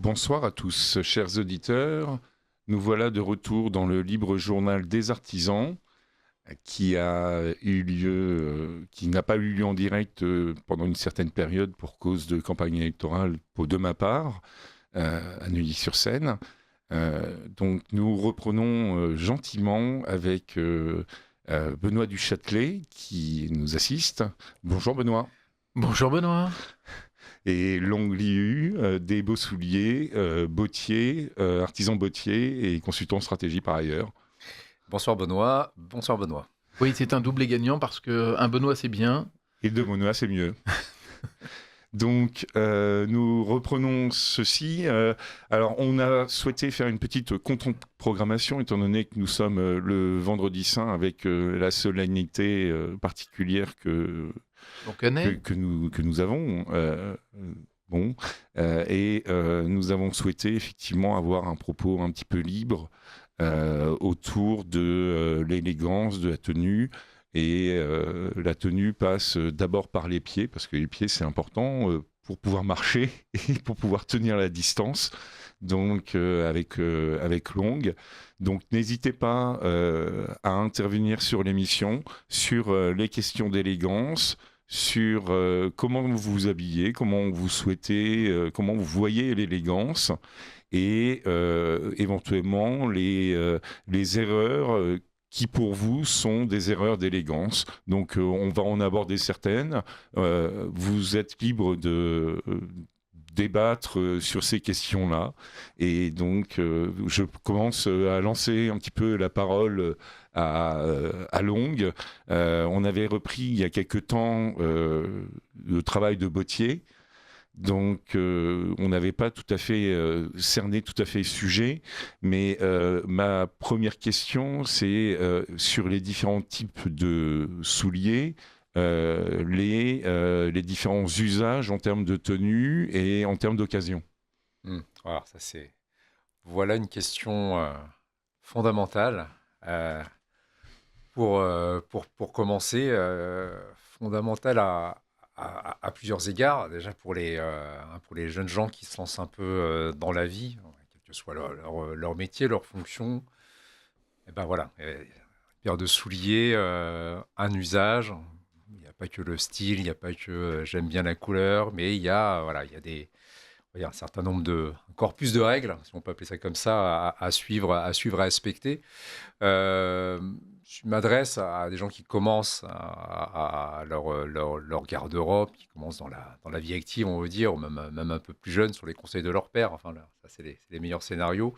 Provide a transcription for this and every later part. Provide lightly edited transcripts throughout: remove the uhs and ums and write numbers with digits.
Bonsoir à tous, chers auditeurs. Nous voilà de retour dans le libre journal des artisans qui n'a pas eu lieu en direct pendant une certaine période pour cause de campagne électorale de ma part, à Neuilly-sur-Seine. Donc nous reprenons gentiment avec Benoît Duchâtelet qui nous assiste. Bonjour Benoît. Bonjour Benoît. Et Long Liu, des beaux souliers, bottier, artisan bottier et consultant en stratégie par ailleurs. Bonsoir Benoît. Bonsoir Benoît. Oui, c'est un doublé gagnant parce qu'un Benoît c'est bien. Et deux Benoît c'est mieux. Donc nous reprenons ceci. Alors on a souhaité faire une petite contre-programmation étant donné que nous sommes le vendredi saint avec la solennité particulière que nous avons. Nous avons souhaité effectivement avoir un propos un petit peu libre autour de l'élégance de la tenue. Et la tenue passe d'abord par les pieds, parce que les pieds c'est important pour pouvoir marcher et pour pouvoir tenir la distance. Donc avec Long. Donc n'hésitez pas à intervenir sur l'émission, sur les questions d'élégance, sur comment vous vous habillez, comment vous souhaitez, comment vous voyez l'élégance et éventuellement les erreurs qui pour vous sont des erreurs d'élégance. Donc on va en aborder certaines. Vous êtes libre de débattre sur ces questions-là. Et donc je commence à lancer un petit peu la parole à Long. On avait repris il y a quelque temps le travail de bottier. Donc, on n'avait pas tout à fait cerné tout à fait le sujet, mais ma première question, c'est sur les différents types de souliers, les différents usages en termes de tenue et en termes d'occasion. Alors, voilà une question fondamentale. Pour commencer, fondamentale à plusieurs égards. Déjà pour les jeunes gens qui se lancent un peu dans la vie, quel que soit leur métier, leur fonction. Et ben voilà, une paire de souliers, un usage. Il n'y a pas que le style, il n'y a pas que j'aime bien la couleur, mais il y a un certain nombre un corpus de règles, si on peut appeler ça comme ça, à suivre, à respecter. Je m'adresse à des gens qui commencent à leur garde-robe, qui commencent dans la vie active, on veut dire, ou même un peu plus jeunes, sur les conseils de leur père. Enfin, là, ça, c'est les meilleurs scénarios.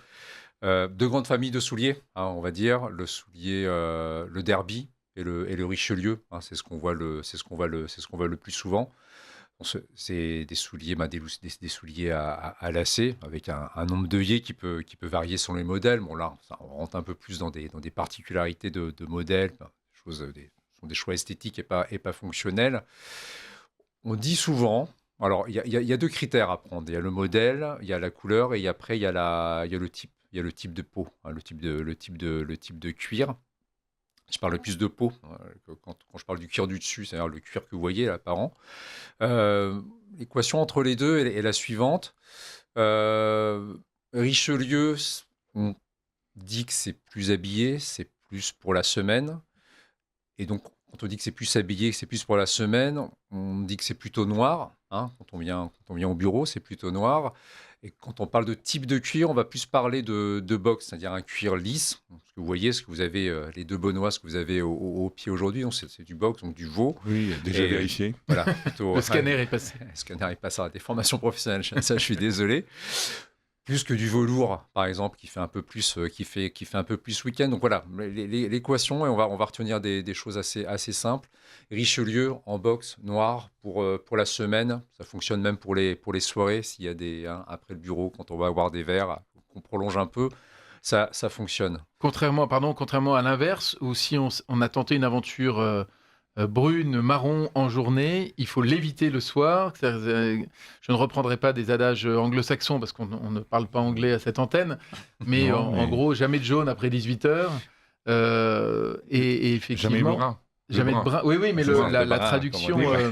Deux grandes familles de souliers, on va dire. Le soulier, le derby et le Richelieu. C'est ce qu'on voit le plus souvent. C'est des souliers, des souliets à lacets avec un nombre d'œillets qui peut varier selon les modèles. Bon là, on rentre un peu plus dans des particularités de modèles, sont des choix esthétiques et pas fonctionnels. On dit souvent, alors il y a deux critères à prendre. Il y a le modèle, il y a la couleur et après il y a le type. Il y a le type de peau, le type de cuir. Je parle plus de peau, quand je parle du cuir du dessus, c'est-à-dire le cuir que vous voyez là, apparent. L'équation entre les deux est la suivante. Richelieu, on dit que c'est plus habillé, c'est plus pour la semaine. Et donc, quand on dit que c'est plus habillé, que c'est plus pour la semaine, on dit que c'est plutôt noir. Quand on vient au bureau, c'est plutôt noir. Et quand on parle de type de cuir, on va plus parler de box, c'est-à-dire un cuir lisse. Donc, ce que vous voyez, ce que vous avez, les deux Benoît, ce que vous avez au pied aujourd'hui, donc c'est du box, donc du veau. Oui, déjà vérifié. Voilà, plutôt, le scanner est passé. Le scanner est passé à des formations professionnelles, ça je suis désolé. Plus que du velours, par exemple, qui fait un peu plus, qui fait un peu plus week-end. Donc voilà, l'équation, et on va retenir des choses assez simples. Richelieu en box noir pour la semaine, ça fonctionne même pour les soirées. S'il y a après le bureau, quand on va avoir des verres, qu'on prolonge un peu, ça fonctionne. Contrairement à l'inverse, où si on a tenté une aventure brune, marron en journée, il faut l'éviter le soir. Je ne reprendrai pas des adages anglo-saxons parce qu'on ne parle pas anglais à cette antenne, mais en gros, jamais de jaune après 18h. Et effectivement, jamais le brun. Jamais de brun. Oui, mais C'est ça, la le brun, traduction comme on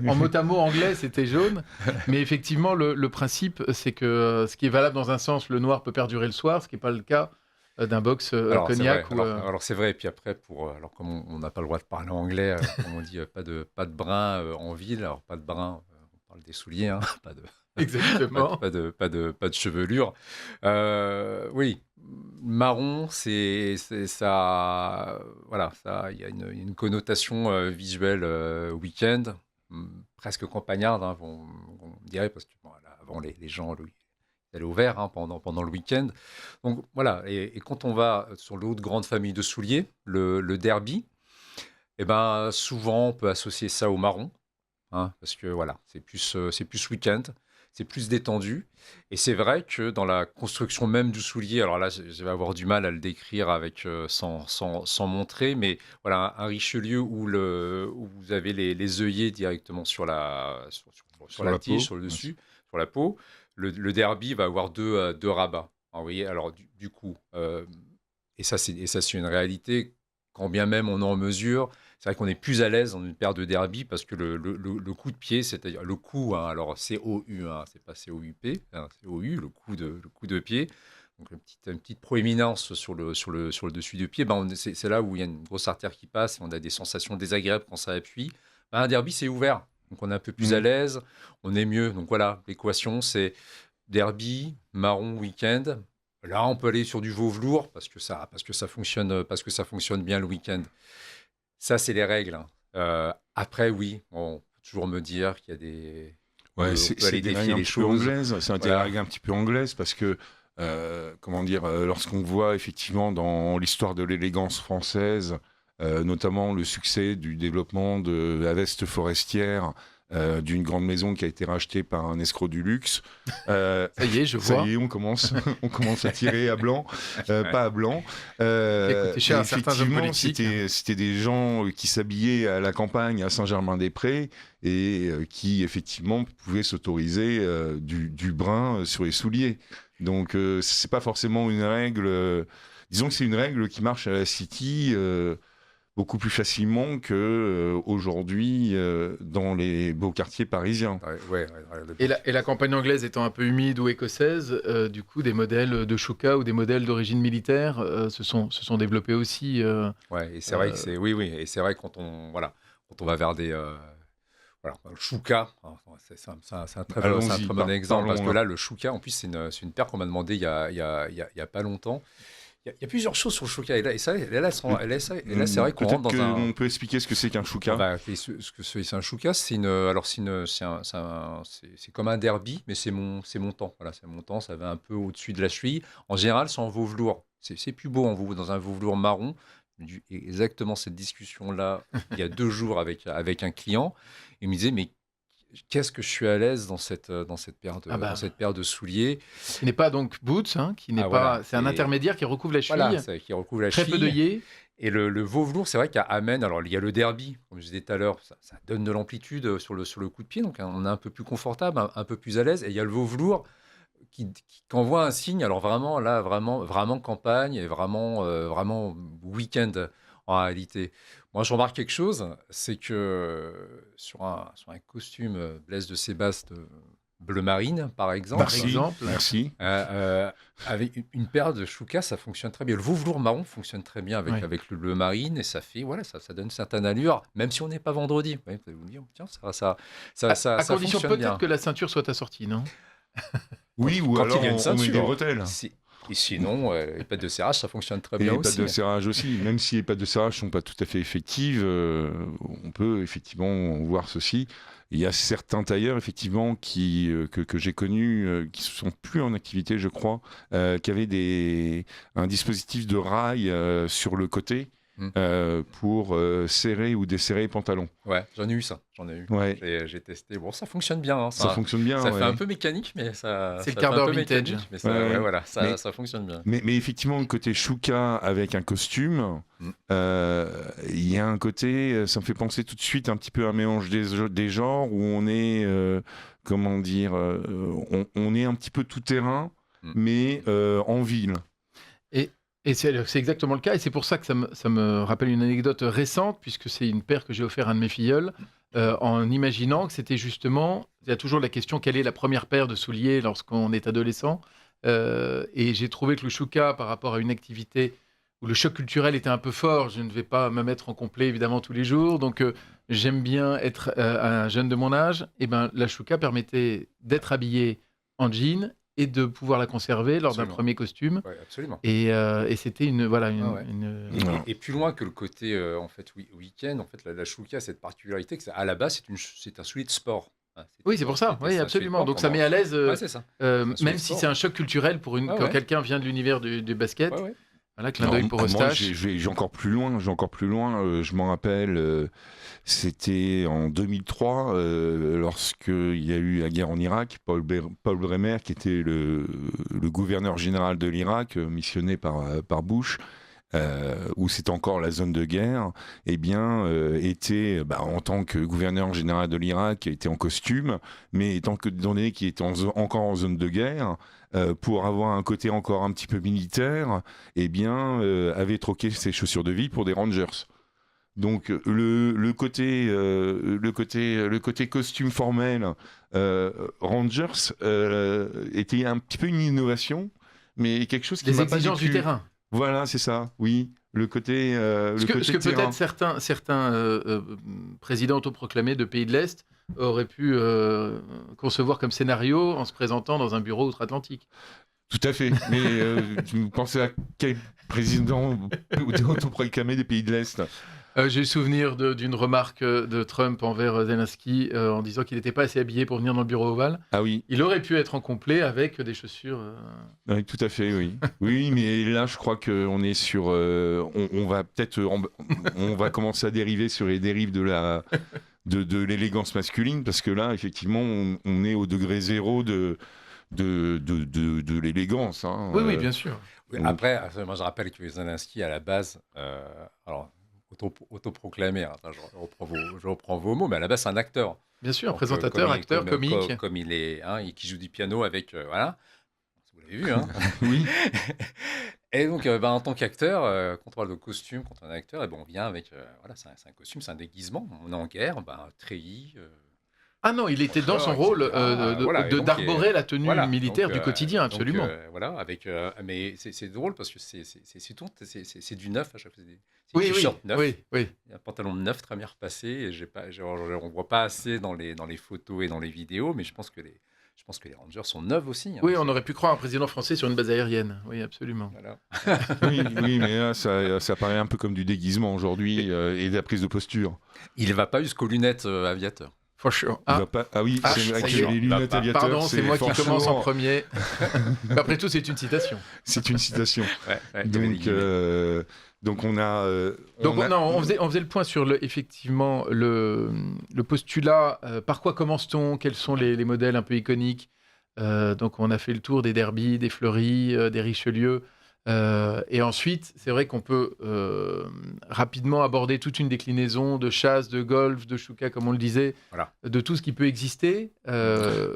dit. en mot à mot anglais, c'était jaune. Mais effectivement, le principe, c'est que ce qui est valable dans un sens, le noir peut perdurer le soir, ce qui n'est pas le cas d'un box Alors, c'est cognac. vrai. Alors, c'est vrai. Et puis après, alors, comme on n'a pas le droit de parler anglais, comme on dit, pas de brun en ville. Alors, pas de brun, on parle des souliers, hein, pas de, Exactement. pas de chevelure. Oui, marron, c'est ça. Voilà, ça. Il y a une connotation visuelle week-end, presque campagnarde, hein, on dirait, parce que bon, là, avant les gens ils allaient au vert, hein, pendant le week-end. Donc voilà. Et quand on va sur l'autre grande famille de souliers, le derby, eh ben souvent on peut associer ça au marron. Hein, parce que voilà, c'est plus week-end, c'est plus détendu. Et c'est vrai que dans la construction même du soulier, alors là, je vais avoir du mal à le décrire sans montrer, mais voilà, un Richelieu où vous avez les œillets directement sur Sur la la tige, peau. sur le dessus, sur la peau. Le derby va avoir deux rabats. Ah, vous voyez, alors du coup, et ça, c'est une réalité, quand bien même on est en mesure. C'est vrai qu'on est plus à l'aise dans une paire de derby parce que le coup de pied, c'est-à-dire le coup, hein, alors C-O-U, hein, c'est pas C-O-U-P, hein, C-O-U, le coup de pied, donc une petite proéminence sur le dessus du pied, ben c'est là où il y a une grosse artère qui passe et on a des sensations désagréables quand ça appuie. Ben, un derby, c'est ouvert, donc on est un peu plus à l'aise, on est mieux. Donc voilà, l'équation, c'est derby, marron, week-end. Là, on peut aller sur du veau velours parce que ça fonctionne bien le week-end. Ça, c'est les règles, hein. Après, oui, on peut toujours me dire qu'il y a des... Ouais, on peut aller c'est des règles défier un les petit peu choses. anglaises. C'est des Voilà. règles un petit peu anglaises parce que, comment dire, lorsqu'on voit effectivement dans l'histoire de l'élégance française, notamment le succès du développement de la veste forestière d'une grande maison qui a été rachetée par un escroc du luxe. Ça y est, je Ça vois. y est, on commence à tirer à blanc, pas à blanc. Qui a coûté cher à certains hommes Effectivement, politiques. c'était des gens qui s'habillaient à la campagne, à Saint-Germain-des-Prés, et qui effectivement pouvaient s'autoriser du brun sur les souliers. Donc, c'est pas forcément une règle. Disons que c'est une règle qui marche à la City. Beaucoup plus facilement qu'aujourd'hui dans les beaux quartiers parisiens. Ouais, Et la campagne anglaise étant un peu humide ou écossaise, du coup, des modèles de Chouka ou des modèles d'origine militaire se sont développés aussi. ouais, et c'est vrai que c'est... Oui, et c'est vrai que quand on va vers des... Voilà, le chouka, hein, c'est un très Allons-y, bon exemple, parce que parlons-en. là, le chouka, en plus, c'est une paire qu'on m'a demandé il y a pas longtemps. Il y a plusieurs choses sur le chouka, et là, c'est vrai qu'on rentre Peut-être dans un... qu'on peut expliquer ce que c'est qu'un chouka. Ce que c'est un chouka, c'est comme un derby, mais c'est montant. Voilà, c'est montant, ça va un peu au-dessus de la cheville. En général, c'est en veau velours. C'est plus beau dans un veau velours marron. J'ai eu exactement cette discussion-là il y a 2 jours avec un client. Il me disait, mais qu'est-ce que je suis à l'aise dans cette paire de souliers. Qui n'est pas donc boots, hein, qui n'est pas. Voilà, C'est un intermédiaire qui recouvre la cheville. Voilà, qui recouvre la Très cheville. peu d'œillets. Et le veau velours, c'est vrai qu'à Amen, alors il y a le derby, comme je disais tout à l'heure, ça donne de l'amplitude sur le coup de pied, donc on est un peu plus confortable, un peu plus à l'aise. Et il y a le veau velours qui envoie un signe, alors vraiment là, vraiment campagne et vraiment week-end en réalité. Moi, je remarque quelque chose, c'est que sur un costume Blaise de Sébastien bleu marine, par exemple, Merci. avec une paire de chouka, ça fonctionne très bien. Le veau velours marron fonctionne très bien Ouais. avec le bleu marine et ça fait, voilà, ça donne une certaine allure, même si on n'est pas vendredi. Ouais, vous allez vous dire, tiens, ça À condition fonctionne bien. peut-être que la ceinture soit assortie, non? Oui, ou Quand alors il y a une on met des ceinture. bretelles. Et sinon, les pattes de serrage, ça fonctionne très Et bien les pattes aussi. de serrage aussi. Même si les pattes de serrage ne sont pas tout à fait effectives, on peut effectivement voir ceci. Il y a certains tailleurs, effectivement, que j'ai connus, qui ne sont plus en activité, je crois, qui avaient un dispositif de rail sur le côté pour serrer ou desserrer les pantalons. Ouais, j'en ai eu ça. Ouais. J'ai testé. Bon, ça fonctionne bien. Hein, Ça fonctionne bien. ça ouais. fait un peu mécanique, mais ça. C'est ça le quart fait un d'heure peu vintage. mécanique, mais Ouais. voilà, Mais- ça fonctionne bien. Mais effectivement, le côté chouka avec un costume, il y a un côté, ça me fait penser tout de suite un petit peu à un mélange des genres où on est, comment dire, on est un petit peu tout terrain, mais en ville. Et c'est exactement le cas, et c'est pour ça que ça me rappelle une anecdote récente, puisque c'est une paire que j'ai offert à un de mes filleuls, en imaginant que c'était justement, il y a toujours la question, quelle est la première paire de souliers lorsqu'on est adolescent. Et j'ai trouvé que le chouka, par rapport à une activité où le choc culturel était un peu fort, je ne vais pas me mettre en complet évidemment tous les jours, donc j'aime bien être un jeune de mon âge, et ben la chouka permettait d'être habillé en jean et de pouvoir la conserver lors d'un Absolument. premier costume. Ouais, absolument. Et c'était une, voilà, Ah ouais. Ouais. Et plus loin que le côté en fait week-end, en fait la chouka a cette particularité que à la base c'est un soulier de sport. Hein, Oui, c'est pour ça, oui, un soulier de absolument. sport Donc ça pendant- met à l'aise, Ouais, c'est ça. C'est un soulier même de si sport. c'est un choc culturel Ah quand ouais. quelqu'un vient de l'univers du basket. Ouais, ouais. Voilà, clin Alors, d'œil pour moi, Eustache. j'ai encore plus loin. Je m'en rappelle, c'était en 2003, lorsqu'il y a eu la guerre en Irak. Paul Bremer, qui était le gouverneur général de l'Irak, missionné par Bush, où c'est encore la zone de guerre, eh bien, était, en tant que gouverneur général de l'Irak, était en costume, mais étant donné qu'il était encore en zone de guerre, pour avoir un côté encore un petit peu militaire, eh bien, avait troqué ses chaussures de ville pour des Rangers. Donc le côté costume formel Rangers était un petit peu une innovation, mais quelque chose qui Les m'a pas exigences du déplu. terrain. Voilà, c'est ça, oui. Le côté, Ce que terrain. peut-être certains présidents autoproclamés de pays de l'Est auraient pu concevoir comme scénario en se présentant dans un bureau outre-Atlantique. Tout à fait. Mais tu pensais à quel président autoproclamé des pays de l'Est? J'ai le souvenir d'une remarque de Trump envers Zelensky en disant qu'il n'était pas assez habillé pour venir dans le bureau ovale. Ah oui, Il aurait pu être en complet avec des chaussures. oui, tout à fait, oui. Oui, mais là, je crois qu'on est sur... on va peut-être... on va commencer à dériver sur les dérives de l'élégance masculine, parce que là, effectivement, on est au degré zéro de l'élégance. Hein. Oui, bien sûr. Oui, Donc- après, moi je rappelle que Zelensky à la base, alors autoproclamé, hein, attends, je reprends vos mots, mais à la base c'est un acteur. Bien sûr, Donc, présentateur, acteur, comique. comme il est, hein, qui joue du piano avec, voilà, vous l'avez vu, hein. Oui, Et donc, en tant qu'acteur, quand on parle de costume, quand on est acteur, et ben, on vient avec, voilà, c'est un costume, c'est un déguisement. On est en guerre, treillis, Ah non, il était dans son etc. rôle Voilà, et donc, d'arborer la tenue voilà, militaire donc, du quotidien, donc, absolument. voilà, avec, mais c'est drôle parce que c'est du neuf à chaque fois. C'est Oui, du t-shirt neuf, oui. un pantalon neuf très bien repassé. Et on voit pas assez dans les photos et dans les vidéos, mais je pense que les Rangers sont neufs aussi. Hein, Oui, on aurait pu croire un président français sur une base aérienne. Oui, absolument. Voilà. oui, mais là, ça paraît un peu comme du déguisement aujourd'hui et de la prise de posture. Il va pas jusqu'aux lunettes aviateurs. For sure. Il va pas... Ah oui, Ah, c'est vrai ça que y est. les lunettes Bah, aviateurs, Pardon, c'est moi qui commence en franchement, premier. Mais après tout, c'est une citation. c'est une citation. Ouais, il y avait des guillemets. Donc on a... Donc on a- non, on faisait le point sur effectivement le postulat. Par quoi commence-t-on? Quels sont les modèles un peu iconiques? Donc on a fait le tour des Derby, des Fleury, des Richelieu. Et ensuite, c'est vrai qu'on peut rapidement aborder toute une déclinaison de chasse, de golf, de chouka, comme on le disait, Voilà. de tout ce qui peut exister. je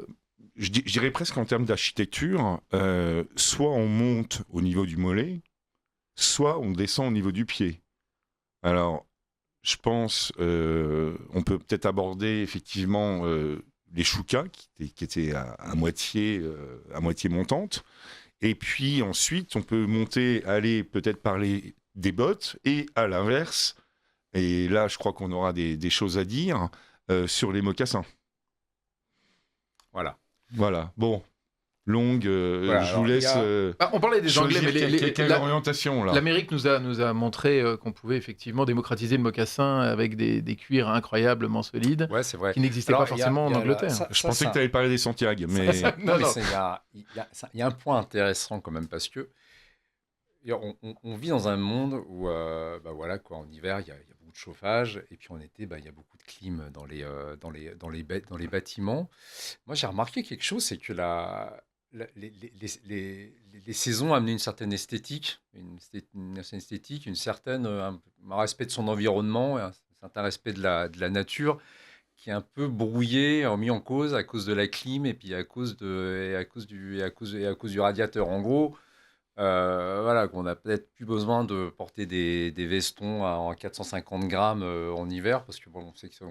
dirais presque en termes d'architecture, soit on monte au niveau du mollet, soit on descend au niveau du pied. Alors, je pense, on peut peut-être aborder effectivement les choukas qui étaient à moitié montantes. Et puis ensuite, on peut aller peut-être parler des bottes, et à l'inverse, et là, je crois qu'on aura des choses à dire sur les mocassins. Voilà. Voilà, bon, longue, Voilà, je alors, vous il y laisse a- On parlait des Anglais, choisir mais quelle orientation, là. l'Amérique nous a montré qu'on pouvait effectivement démocratiser le mocassin avec des cuirs incroyablement solides Ouais, c'est vrai. qui n'existaient Alors, pas forcément il y a en Angleterre. Je pensais que tu allais parler des Santiago, mais... Non, mais non. il y a un point intéressant quand même parce que on vit dans un monde où, voilà, quoi, en hiver, il y a beaucoup de chauffage et puis en été, il y a beaucoup de clim dans les bâtiments. Moi, j'ai remarqué quelque chose, c'est que les saisons amenaient une certaine esthétique, un respect de son environnement, un certain respect de la nature qui est un peu brouillé, mis en cause à cause de la clim et puis à cause du radiateur. En gros, Voilà, qu'on a peut-être plus besoin de porter des vestons en 450 grammes en hiver, parce que bon, on sait que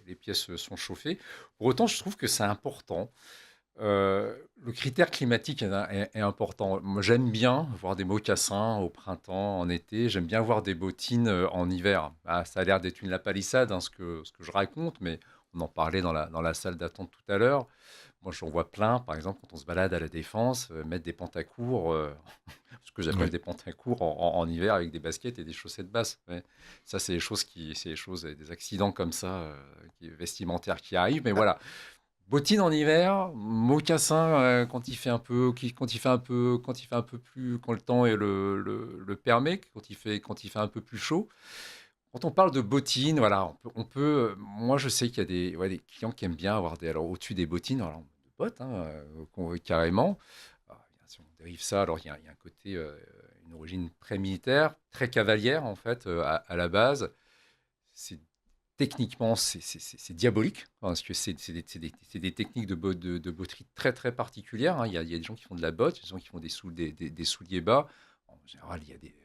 les pièces sont chauffées. Pour autant, je trouve que c'est important. Le critère climatique est important. Moi, j'aime bien voir des mocassins au printemps, en été. J'aime bien voir des bottines en hiver. Ah, ça a l'air d'être une lapalissade, hein, ce que je raconte, mais on en parlait dans la salle d'attente tout à l'heure. Moi, j'en vois plein, par exemple, quand on se balade à la Défense, mettre des pantacourts, ce que j'appelle Ouais. des pantacourts en hiver avec des baskets et des chaussettes basses. Ouais. Ça, des accidents comme ça, vestimentaires qui arrivent. Mais voilà, bottines en hiver, mocassins quand il fait un peu, quand le temps le permet, quand il fait un peu plus chaud. Quand on parle de bottines, voilà, moi, je sais qu'il y a des clients qui aiment bien avoir alors au-dessus des bottines, alors, de bottes, hein, carrément. Si on dérive ça, alors il y a un côté, une origine très militaire, très cavalière en fait, à la base. C'est techniquement, c'est diabolique, parce que c'est des techniques de botterie très très particulières, hein. Il y a des gens qui font de la botte, des gens qui font des souliers bas. En général, il y a des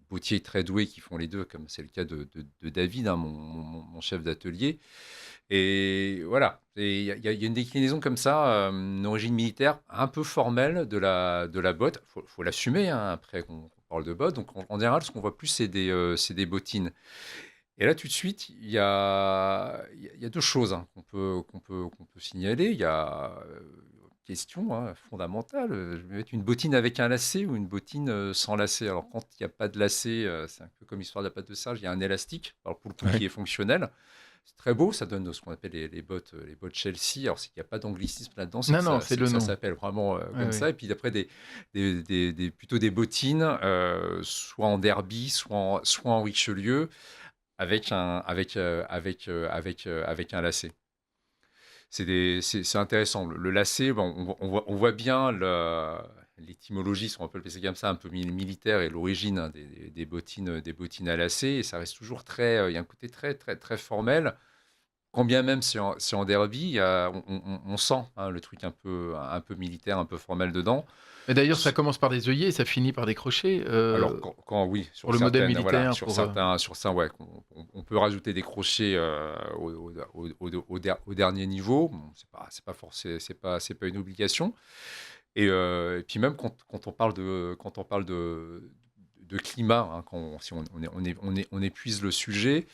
bottiers très doués qui font les deux, comme c'est le cas de David, hein, mon chef d'atelier. Et voilà, il y a une déclinaison comme ça, une origine militaire un peu formelle de la botte. Faut l'assumer, hein, après qu'on parle de botte. Donc en général, ce qu'on voit plus, c'est des bottines. Et là, tout de suite, il y a deux choses, hein, qu'on peut signaler. Il y a question, hein, fondamentale. Je vais mettre une bottine avec un lacet ou une bottine sans lacet. Alors, quand il n'y a pas de lacet, c'est un peu comme l'histoire de la pâte de singe, il y a un élastique, alors pour le coup, Ouais. qui est fonctionnel. C'est très beau, ça donne ce qu'on appelle les bottes Chelsea. Alors, c'est qu'il n'y a pas d'anglicisme là-dedans, c'est Non, que non, ça, c'est c'est que le ça nom. s'appelle vraiment Oui, comme oui. ça. Et puis après, plutôt des bottines, soit en derby, soit en Richelieu, avec un lacet. C'est intéressant. Le lacet, bon, on voit bien l'étymologie, si on peut appeler ça comme ça, un peu militaire, et l'origine, hein, des bottines à lacet. Et ça reste toujours il y a un côté très, très, très formel. Quand bien même c'est en derby, on sent, hein, le truc un peu militaire, un peu formel dedans. Mais d'ailleurs, ça commence par des œillets, ça finit par des crochets Alors, oui, pour sur le modèle certaines, voilà, militaire. sur certains, sur ça, ouais, on peut rajouter des crochets au dernier niveau. Bon, c'est pas forcé, c'est pas une obligation. Et puis même quand on parle de climat, hein, si on épuise le sujet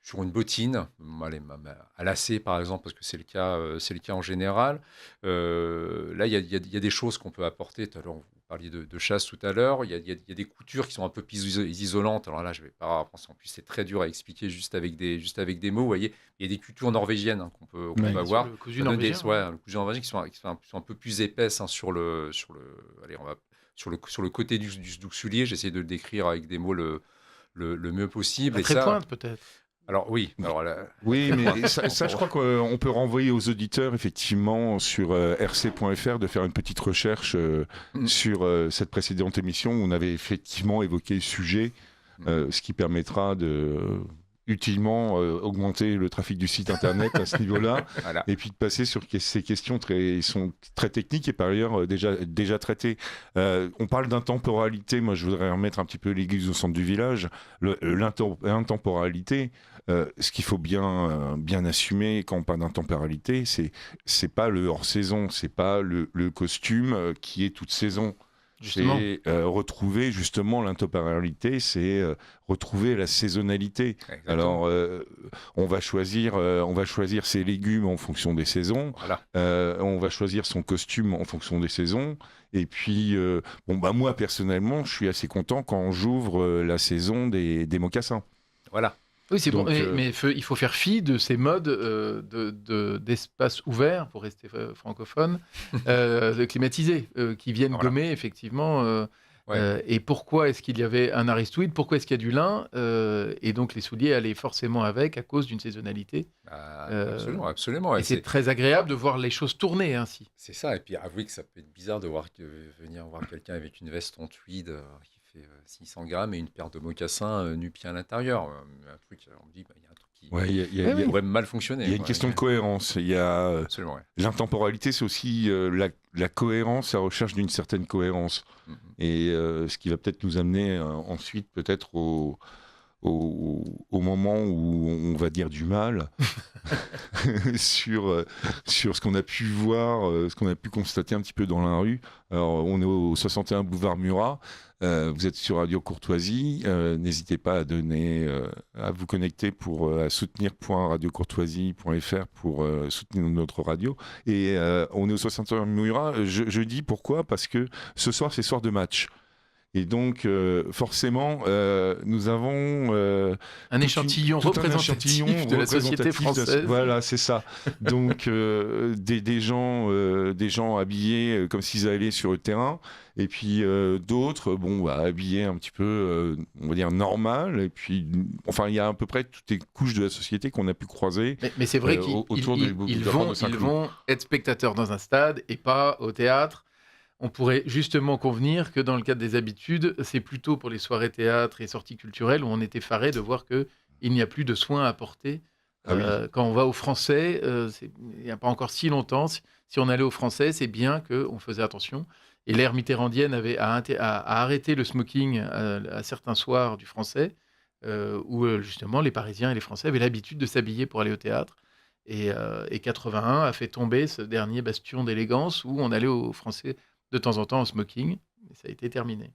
sur une bottine, allez, à lacet par exemple, parce que c'est le cas en général. Là, il y a des choses qu'on peut apporter. Tout à l'heure, vous parliez de chasse tout à l'heure. Il y a des coutures qui sont un peu plus isolantes. Alors là, je vais pas. En plus, c'est très dur à expliquer juste avec des mots. Vous voyez, il y a des coutures norvégiennes, hein, qu'on peut Ouais. Bien sûr, avoir. le cousu Ça donne norvégien. ouais, le cousu norvégien qui sont un peu plus épaisses, hein, allez, sur le côté du soulier. J'essaie de le décrire avec des mots le mieux possible. À Et ça, trépointe, peut-être. alors oui, alors la Oui, mais trépointe. ça, je crois qu'on peut renvoyer aux auditeurs, effectivement, sur rc.fr, de faire une petite recherche Mm. sur cette précédente émission où on avait effectivement évoqué le sujet, ce qui permettra de utilement augmenter le trafic du site internet à ce niveau-là, Voilà. et puis de passer sur ces questions sont très techniques et par ailleurs déjà traitées. On parle d'intemporalité, moi je voudrais remettre un petit peu l'église au centre du village. L'intemporalité, ce qu'il faut bien assumer quand on parle d'intemporalité, c'est pas le hors-saison, c'est pas le costume qui est toute saison. Justement. C'est retrouver justement l'intemporalité, c'est retrouver la saisonnalité. Exactement. Alors, on va choisir ses légumes en fonction des saisons. Voilà. On va choisir son costume en fonction des saisons. Et puis, moi personnellement, je suis assez content quand j'ouvre la saison des mocassins. Voilà. Oui, c'est bon. Donc, Mais il faut faire fi de ces modes d'espace ouvert, pour rester francophone, climatisés, qui viennent Voilà. gommer effectivement. Ouais. Et pourquoi est-ce qu'il y avait un aristoïde? Pourquoi est-ce qu'il y a du lin? Et donc les souliers allaient forcément avec à cause d'une saisonnalité. Absolument, absolument. Et Et c'est très agréable de voir les choses tourner ainsi. c'est ça. Et puis avouez que ça peut être bizarre de venir voir quelqu'un avec une veste en tweed qui fait 600 grammes et une paire de mocassins nu-pieds à l'intérieur. Un truc, on me dit, il y a un truc qui ouais, il pourrait mal fonctionner. y a une quoi. question de cohérence. Il y a Absolument, ouais. l'intemporalité, c'est aussi la cohérence, la recherche d'une certaine cohérence. Mhm. et ce qui va peut-être nous amener ensuite peut-être au moment où on va dire du mal sur ce qu'on a pu voir, ce qu'on a pu constater un petit peu dans la rue. Alors, on est au 61 boulevard Murat. Vous êtes sur Radio Courtoisie. N'hésitez pas à vous connecter à soutenir.radiocourtoisie.fr pour soutenir notre radio. Et on est au 61 Murat. Je dis pourquoi ? Parce que ce soir, c'est soir de match. Et donc, forcément, nous avons un échantillon représentatif de la société française. Voilà, c'est ça. Donc, des gens habillés comme s'ils allaient sur le terrain, et puis d'autres, habillés un petit peu, on va dire, normal. Et puis, enfin, il y a à peu près toutes les couches de la société qu'on a pu croiser. Mais c'est vrai qu'ils vont être spectateurs dans un stade et pas au théâtre. On pourrait justement convenir que dans le cadre des habitudes, c'est plutôt pour les soirées théâtre et sorties culturelles où on est effaré de voir qu'il n'y a plus de soins à apporter. Quand on va au Français, il n'y a pas encore si longtemps, si on allait au Français, c'est bien qu'on faisait attention. Et l'ère mitterrandienne a arrêté le smoking à certains soirs du Français, où justement les Parisiens et les Français avaient l'habitude de s'habiller pour aller au théâtre. Et 81 a fait tomber ce dernier bastion d'élégance où on allait au Français de temps en temps en smoking, et ça a été terminé.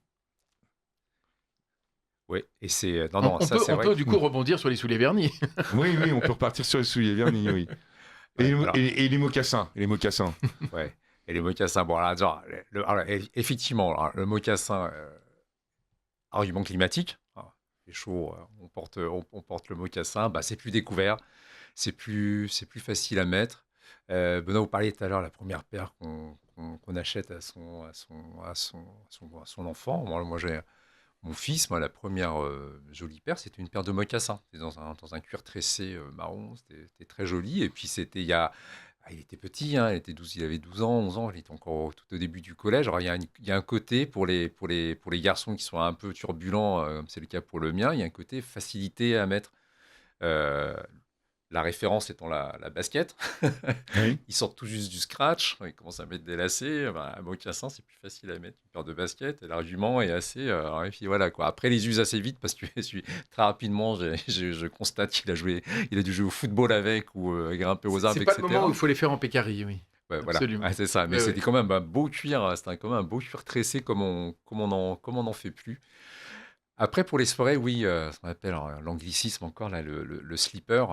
Oui, et c'est... On peut du coup rebondir sur les souliers vernis. Oui, on peut repartir sur les souliers vernis, oui. Et les mocassins. Ouais, et les mocassins. Bon, alors, effectivement, le mocassin, argument climatique. Il fait chaud, on porte le mocassin, c'est plus découvert, c'est plus facile à mettre. Benoît, vous parliez tout à l'heure, la première paire qu'on achète à son enfant. Moi, j'ai mon fils, la première jolie paire, c'était une paire de mocassins. C'était dans un cuir tressé marron, c'était très joli. Et puis, il était petit, il avait 12 ans, 11 ans, il était encore tout au début du collège. Alors, il y a un côté pour les garçons qui sont un peu turbulents, comme c'est le cas pour le mien, il y a un côté facilité à mettre. La référence étant la basket. Oui. Ils sortent tout juste du scratch, ils commencent à mettre des lacets. Un mocassin, c'est plus facile à mettre qu'une paire de baskets. Et l'argument est assez... et puis voilà, quoi. Après, les use assez vite parce que très rapidement, je constate qu'il a dû jouer au football avec ou grimper aux arbres, etc. C'est pas le moment où il faut les faire en pécari, oui. Ouais, voilà. C'est ça. Mais c'était quand même un beau cuir. C'était quand même un beau cuir tressé comme on n'en fait plus. Après, pour les soirées, oui, ce qu'on appelle l'anglicisme encore, là, le slipper.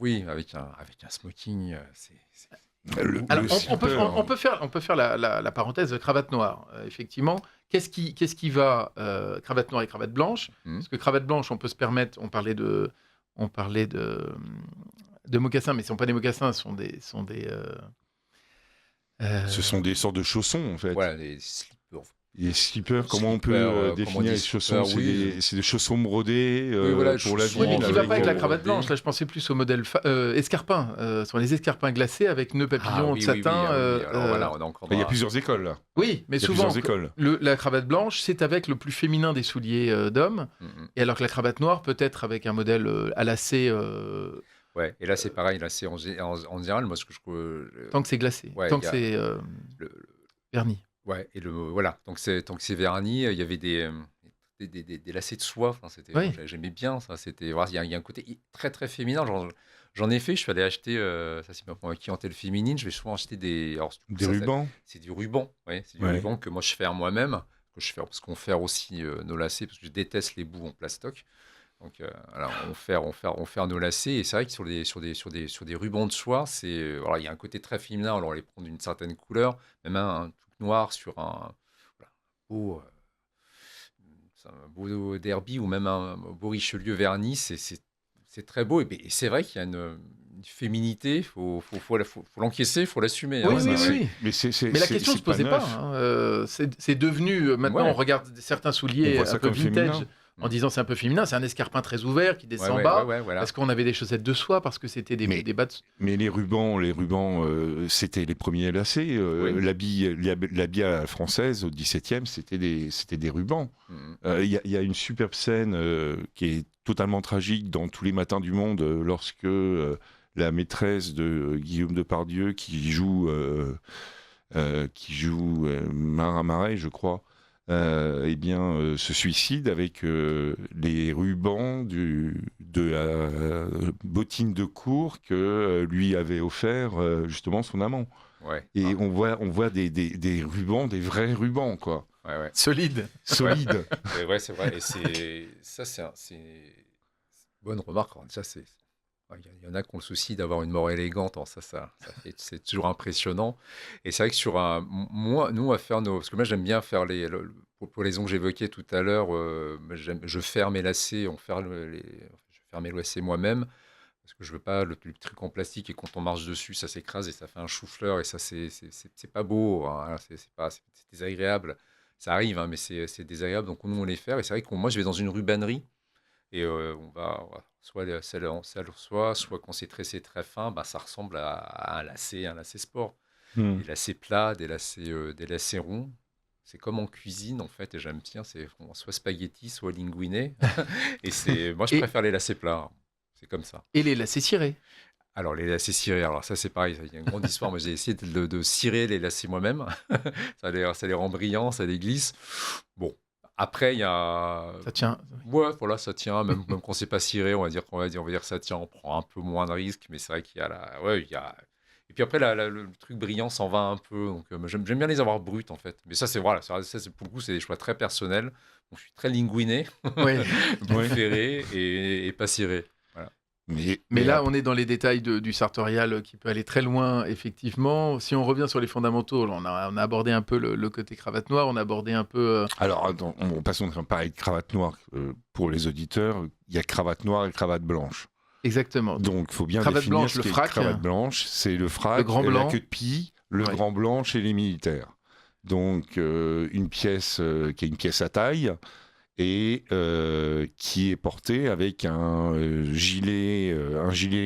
Oui, avec un smoking, on peut faire la parenthèse de cravate noire. Effectivement, qu'est-ce qui va cravate noire et cravate blanche? Parce que cravate blanche, on peut se permettre. On parlait de mocassins, mais ce ne sont pas des mocassins, ce sont des ce sont des sortes de chaussons, en fait. Voilà, des slippers. Les slippers, comment on peut définir les chaussons? C'est des chaussons brodés pour la ville. Oui, mais qui ne va pas avec la cravate blanche. Là, je pensais plus au modèle escarpin. Ce sont les escarpins glacés avec nœuds papillons de satin. Alors, voilà, on a encore il y a plusieurs écoles, là. Oui, mais souvent, la cravate blanche, c'est avec le plus féminin des souliers d'hommes. Et alors que la cravate noire peut être avec un modèle à lacets... Ouais, et là, c'est pareil. Là, c'est en général, moi, ce que je... Tant que c'est glacé. Tant que c'est verni. Ouais, et voilà, tant que c'est verni, il y avait des lacets de soie. Enfin, j'aimais bien ça. Il y a un côté très très féminin. J'en ai fait. Je suis allé acheter. Ça, c'est pour ma clientèle féminine. Je vais souvent acheter des rubans. C'est du ruban. Ouais, c'est du ruban que moi je fais moi-même. Parce qu'on fait aussi nos lacets parce que je déteste les bouts en plastoc. Donc, on fait nos lacets. Et c'est vrai que sur des rubans de soie, il y a un côté très féminin. Alors, on les prend d'une certaine couleur, même un noir sur un beau derby ou même un beau Richelieu verni, c'est très beau. Et c'est vrai qu'il y a une féminité, il faut l'encaisser, il faut l'assumer. Oui, oui. Mais la question ne se posait pas. C'est devenu, maintenant on regarde certains souliers un peu vintage. Féminin. En disant c'est un peu féminin, c'est un escarpin très ouvert qui descend bas. Voilà. Parce qu'on avait des chaussettes de soie, parce que c'était des bas de... Mais les rubans, c'était les premiers lacets. L'habit à la française au XVIIe, c'était des rubans. Il y a une superbe scène qui est totalement tragique dans Tous les matins du monde, lorsque la maîtresse de Guillaume Depardieu, qui joue qui joue Marin Marais, je crois, se suicide avec les rubans de la bottine de cour que lui avait offert justement son amant. Ouais. Et on voit des rubans, des vrais rubans, quoi. Ouais. Solide. Solides. Ouais, c'est vrai. Et c'est une bonne remarque. Ça, il y en a qui ont le souci d'avoir une mort élégante. Alors c'est toujours impressionnant. Et c'est vrai que nous, à faire parce que moi, j'aime bien faire pour les ongles que j'évoquais tout à l'heure, je ferme mes lacets, je ferme mes lacets moi-même, parce que je veux pas le truc en plastique et quand on marche dessus, ça s'écrase et ça fait un chou-fleur et ça, c'est pas beau, hein, c'est désagréable. Ça arrive, hein, mais c'est désagréable. Donc, nous, on les fait. Et c'est vrai que moi, je vais dans une rubannerie. Et on va soit celle en soie, soit quand c'est tressé très fin, ça ressemble à un lacet sport. Des lacets plats, des lacets ronds. C'est comme en cuisine en fait, et j'aime bien, c'est soit spaghetti, soit linguiné. Et moi je préfère les lacets plats. C'est comme ça. Et les lacets cirés. Alors les lacets cirés, alors ça c'est pareil, il y a une grande histoire. Moi j'ai essayé de cirer les lacets moi-même. ça les rend brillants, ça les glisse. Bon. Après, il y a. Ça tient. Ouais, voilà, ça tient. Même quand c'est pas ciré, on va dire que ça tient. On prend un peu moins de risques, mais c'est vrai qu'il y a Et puis après, le truc brillant s'en va un peu. Donc, j'aime bien les avoir bruts, en fait. Mais ça, c'est voilà. Ça, pour le coup, c'est des choix très personnels. Donc, je suis très linguiné, Ouais. ferré et pas ciré. Voilà. Mais là, on est dans les détails du sartorial qui peut aller très loin, effectivement. Si on revient sur les fondamentaux, on a abordé un peu le côté cravate noire, on a abordé un peu... Alors, attends, passons de parler de cravate noire. Pour les auditeurs, il y a cravate noire et cravate blanche. Exactement. Donc, il faut bien cravate définir blanche, ce le qu'est frac. cravate blanche. C'est le frac, Le grand la blanc. queue de pie, le Ouais. grand blanc chez les militaires. Donc, une pièce qui est une pièce à taille et qui est portée avec un gilet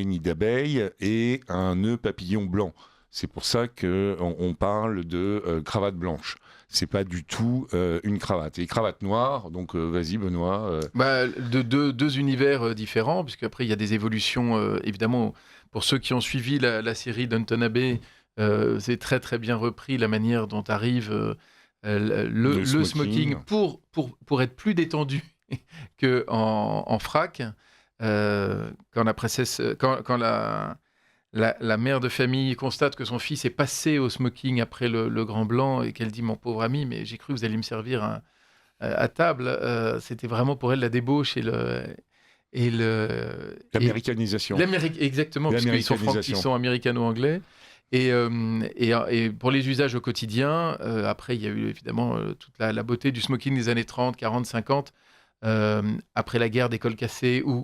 nid d'abeille et un nœud papillon blanc. C'est pour ça qu'on parle de cravate blanche. C'est pas du tout une cravate. Et cravate noire, donc vas-y Benoît. De deux univers différents, puisque après il y a des évolutions, évidemment, pour ceux qui ont suivi la série Downton Abbey, c'est très très bien repris la manière dont arrive le smoking pour être plus détendu qu'en frac. Quand la mère de famille constate que son fils est passé au smoking après le grand blanc et qu'elle dit « Mon pauvre ami, mais j'ai cru que vous alliez me servir à table », c'était vraiment pour elle la débauche l'américanisation. Exactement, parce qu'ils sont américano-anglais. Et pour les usages au quotidien, après, il y a eu évidemment toute la beauté du smoking des années 30, 40, 50. Après la guerre des cols cassés ou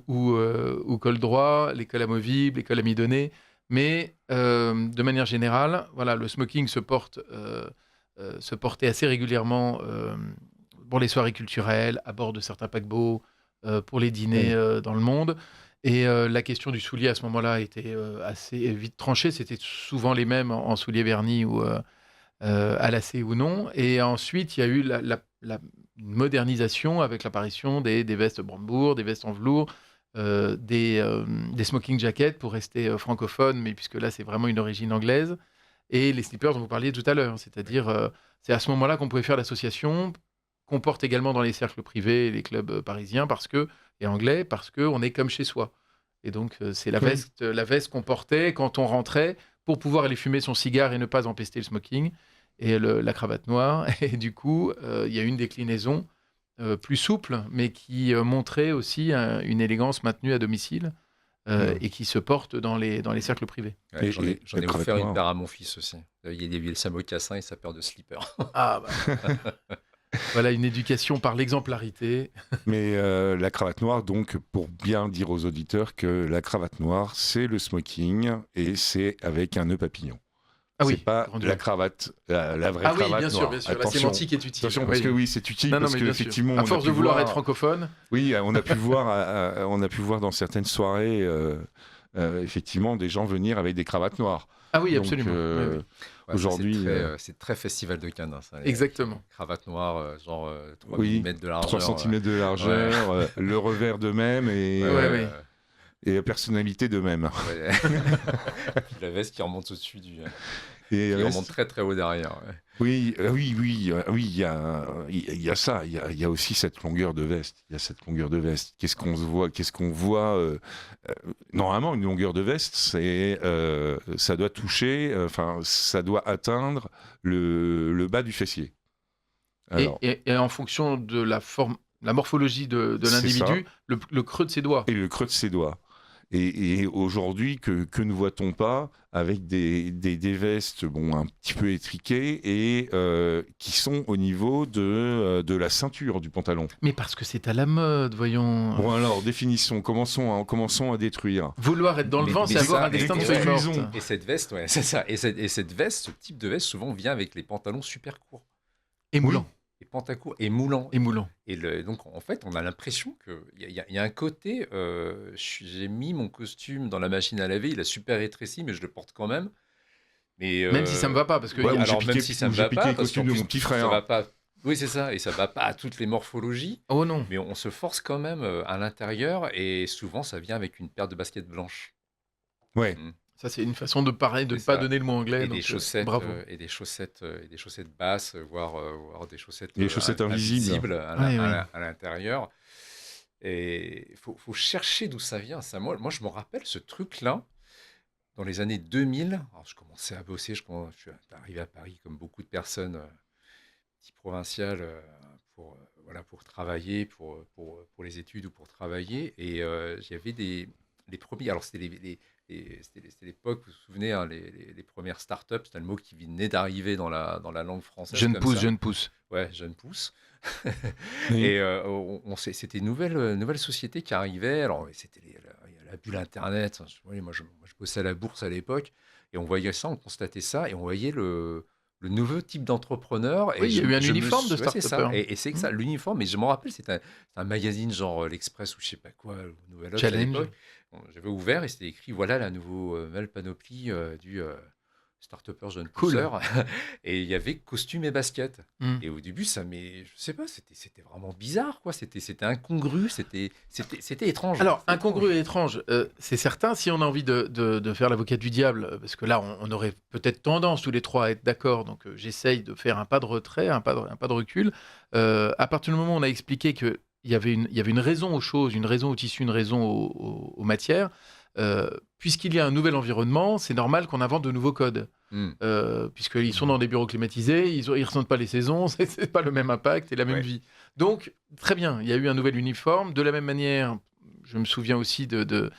cols droits, les cols amovibles, les cols amidonnés. Mais de manière générale, voilà, le smoking se portait assez régulièrement pour les soirées culturelles, à bord de certains paquebots, pour les dîners dans le monde. Et la question du soulier à ce moment-là était assez vite tranchée. C'était souvent les mêmes en souliers vernis ou à lacets ou non. Et ensuite, il y a eu la modernisation avec l'apparition des vestes Brandebourg, des vestes en velours, des smoking jackets pour rester francophone, mais puisque là, c'est vraiment une origine anglaise. Et les slippers dont vous parliez tout à l'heure. C'est-à-dire, c'est à ce moment-là qu'on pouvait faire l'association, qu'on porte également dans les cercles privés et les clubs parisiens et anglais, parce qu'on est comme chez soi. Et donc, c'est la veste qu'on portait quand on rentrait pour pouvoir aller fumer son cigare et ne pas empester le smoking, et la cravate noire. Et du coup, il y a une déclinaison plus souple, mais qui montrait aussi une élégance maintenue à domicile et qui se porte dans les cercles privés. Ouais, j'en ai offert une paire à mon fils aussi. Il y a sa mocassin et sa paire de slippers. Ah bah. Voilà, une éducation par l'exemplarité. Mais la cravate noire, donc, pour bien dire aux auditeurs que la cravate noire, c'est le smoking et c'est avec un nœud papillon. Ah oui, c'est pas la cravate, la vraie cravate noire. Bien sûr. Attention, la sémantique est utile. Attention, parce que oui, c'est utile, parce qu'effectivement... À force de vouloir être francophone... Oui, on a pu voir dans certaines soirées, effectivement, des gens venir avec des cravates noires. Ah oui, absolument. Oui. Aujourd'hui, c'est très festival de Cannes. Ça, exactement. Cravate noire, genre 3 mm de largeur. 3 cm de largeur, le revers de même et la personnalité de même. La veste qui remonte au-dessus du... Et, qui remonte très très haut derrière. Ouais. oui, il y a ça. Il y a aussi cette longueur de veste. Il y a cette longueur de veste. Qu'est-ce qu'on voit normalement, une longueur de veste, ça doit toucher, ça doit atteindre le bas du fessier. Alors, Et en fonction de la forme, la morphologie de c'est l'individu, le creux de ses doigts. et le creux de ses doigts. Et aujourd'hui, que ne voit-on pas avec des vestes un petit peu étriquées et qui sont au niveau de la ceinture du pantalon. Mais parce que c'est à la mode, voyons. Bon alors, définissons, commençons à détruire. Vouloir être dans le vent, c'est avoir un destin de feuille construisons. morte. Et cette veste, ouais, c'est ça. Et cette veste, ce type de veste, souvent vient avec les pantalons super courts. Et moulant. Les pantacourts et moulants. Et moulant. Et donc, en fait, on a l'impression qu'il y a un côté. J'ai mis mon costume dans la machine à laver, il a super rétréci, mais je le porte quand même. Mais, Même si ça me va pas, parce que Ouais, ou alors, j'ai même piqué- si ça ou me j'ai va piqué pas, le parce costume qu'en de plus, mon petit ça frère. va pas. Oui, c'est ça, et ça va pas à toutes les morphologies, oh non. mais on se force quand même à l'intérieur, et souvent ça vient avec une paire de baskets blanches. Ouais. Mm. Ça, c'est une façon de parler, de ne C'est pas ça. donner le mot anglais. Et donc, des chaussettes, bravo. et des chaussettes basses, voire des chaussettes, Des chaussettes invisibles. à l'intérieur. Et faut chercher d'où ça vient. Ça, moi, je me rappelle ce truc-là dans les années 2000. Alors, je commençais à bosser, je suis arrivé à Paris comme beaucoup de personnes, petit provincial, pour travailler, pour les études ou pour travailler. Et il y avait les premiers. Alors, c'était c'était l'époque, vous vous souvenez, hein, les premières startups, c'était le mot qui venait d'arriver dans la langue française. Jeune comme ça. jeune pousse. Ouais, jeune pousse. Oui. Et c'était une nouvelle société qui arrivait. Alors, c'était la bulle Internet. Moi, je bossais à la bourse à l'époque. Et on voyait ça, on constatait ça. Et on voyait le nouveau type d'entrepreneur. Oui, il y a eu un je me uniforme de suis- ouais, c'est ça. start-upper. Et c'est que ça, l'uniforme. Mais je me rappelle, c'était un magazine genre l'Express ou je sais pas quoi, ou Nouvelle Obs à Challenge. l'époque. Bon, j'avais ouvert et c'était écrit voilà la nouvelle panoplie du start-upper jeune Cool. pousseur. Et il y avait costume et basket. Mm. Et au début, je sais pas, c'était vraiment bizarre, quoi. C'était incongru, c'était étrange. Alors, C'était incongru et étrange, c'est certain, si on a envie de faire l'avocat du diable, parce que là, on aurait peut-être tendance tous les trois à être d'accord, donc j'essaye de faire un pas de retrait, un pas de recul. À partir du moment où on a expliqué qu'il y avait une raison aux choses, une raison aux tissus, une raison aux matières, puisqu'il y a un nouvel environnement, c'est normal qu'on invente de nouveaux codes. Mm. Puisqu'ils sont dans des bureaux climatisés, ils ne ressentent pas les saisons, c'est pas le même impact et la même Ouais. vie. Donc, très bien, il y a eu un nouvel uniforme. De la même manière, je me souviens aussi de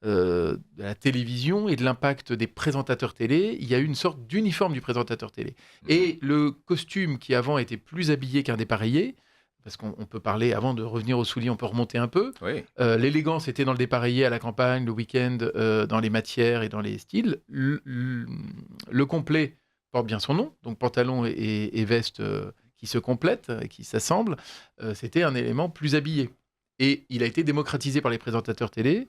la télévision et de l'impact des présentateurs télé. Il y a eu une sorte d'uniforme du présentateur télé. Et le costume qui avant était plus habillé qu'un dépareillé, parce qu'on peut parler, avant de revenir au soulier, on peut remonter un peu. Oui. L'élégance était dans le dépareillé à la campagne, le week-end, dans les matières et dans les styles. Le complet porte bien son nom, donc pantalon et veste qui se complètent, qui s'assemblent. C'était un élément plus habillé. Et il a été démocratisé par les présentateurs télé.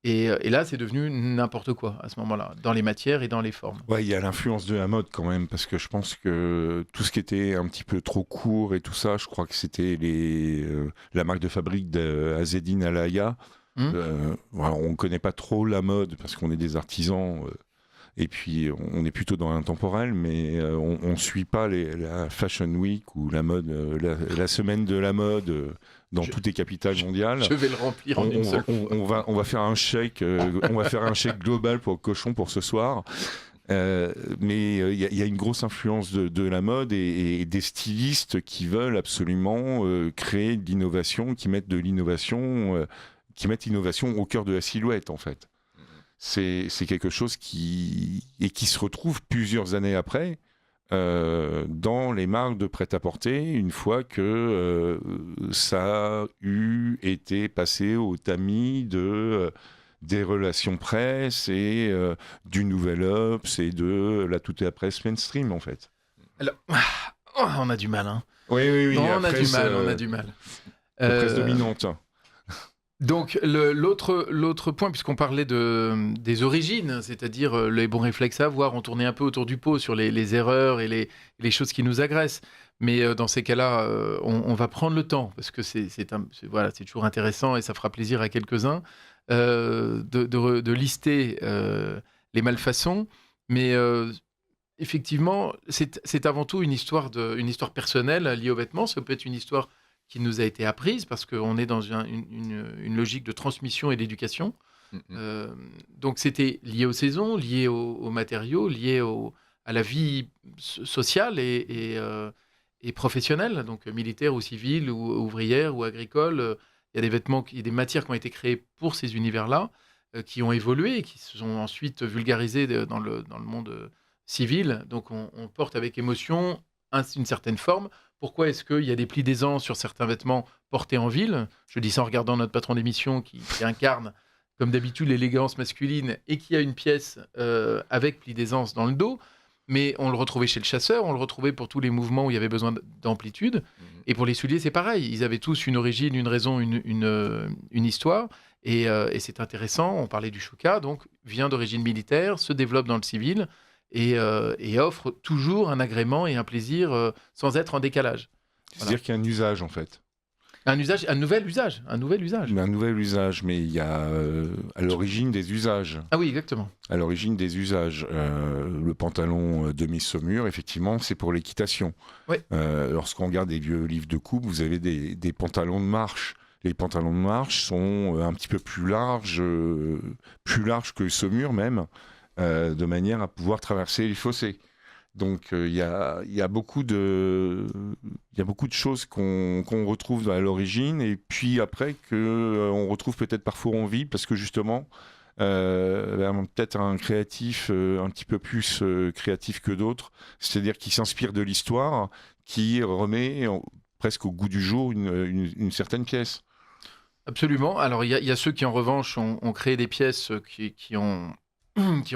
Et là, c'est devenu n'importe quoi à ce moment-là, dans les matières et dans les formes. Ouais, il y a l'influence de la mode quand même, parce que je pense que tout ce qui était un petit peu trop court et tout ça, je crois que c'était la marque de fabrique d'Azedine Alaya. Voilà, on ne connaît pas trop la mode parce qu'on est des artisans. Et puis, on est plutôt dans l'intemporel, mais on ne suit pas la Fashion Week ou la mode, la semaine de la mode dans toutes les capitales mondiales. Je vais le remplir en une seule fois. On va faire un chèque, on va faire un chèque global pour Cochon pour ce soir. Mais il y a une grosse influence de la mode et des stylistes qui veulent absolument créer de l'innovation, qui mettent l'innovation au cœur de la silhouette en fait. C'est quelque chose qui se retrouve plusieurs années après dans les marques de prêt-à-porter, une fois que ça a été passé au tamis des relations presse et du Nouvel Obs et de la toute la presse mainstream en fait. Alors, on a du mal, hein. Oui. Non, la on a presse, du mal. La presse dominante. Donc, l'autre point, puisqu'on parlait des origines, c'est-à-dire les bons réflexes à avoir, on tournait un peu autour du pot sur les erreurs et les choses qui nous agressent. Mais dans ces cas-là, on va prendre le temps, parce que c'est toujours intéressant et ça fera plaisir à quelques-uns de lister les malfaçons. Mais effectivement, c'est avant tout une histoire personnelle liée aux vêtements. Ça peut être une histoire qui nous a été apprise parce qu'on est dans une logique de transmission et d'éducation. Donc c'était lié aux saisons, lié aux matériaux, lié à la vie sociale et professionnelle, donc militaire ou civile ou ouvrière ou agricole. Il y a des vêtements, il y a des matières qui ont été créées pour ces univers-là, qui ont évolué et qui se sont ensuite vulgarisées dans le monde civil. Donc on porte avec émotion une certaine forme. Pourquoi est-ce qu'il y a des plis d'aisance sur certains vêtements portés en ville ? Je dis ça en regardant notre patron d'émission qui incarne, comme d'habitude, l'élégance masculine et qui a une pièce avec plis d'aisance dans le dos. Mais on le retrouvait chez le chasseur, on le retrouvait pour tous les mouvements où il y avait besoin d'amplitude. Et pour les souliers, c'est pareil. Ils avaient tous une origine, une raison, une histoire. Et c'est intéressant. On parlait du chouka, donc vient d'origine militaire, se développe dans le civil et offre toujours un agrément et un plaisir sans être en décalage. C'est-à-dire qu'il y a un usage, en fait. Un nouvel usage. Mais un nouvel usage, mais il y a à l'origine des usages. Ah oui, exactement. À l'origine des usages. Le pantalon demi-saumure, effectivement, c'est pour l'équitation. Ouais. Lorsqu'on regarde des vieux livres de coupe, vous avez des pantalons de marche. Les pantalons de marche sont un petit peu plus larges que le saumure même, de manière à pouvoir traverser les fossés. Donc il y a beaucoup de choses qu'on retrouve à l'origine et puis après qu'on retrouve peut-être parfois en ville parce que justement peut-être un créatif un petit peu plus créatif que d'autres, c'est-à-dire qui s'inspire de l'histoire, qui remet presque au goût du jour une certaine pièce. Absolument. Alors il y a ceux qui en revanche ont créé des pièces qui ont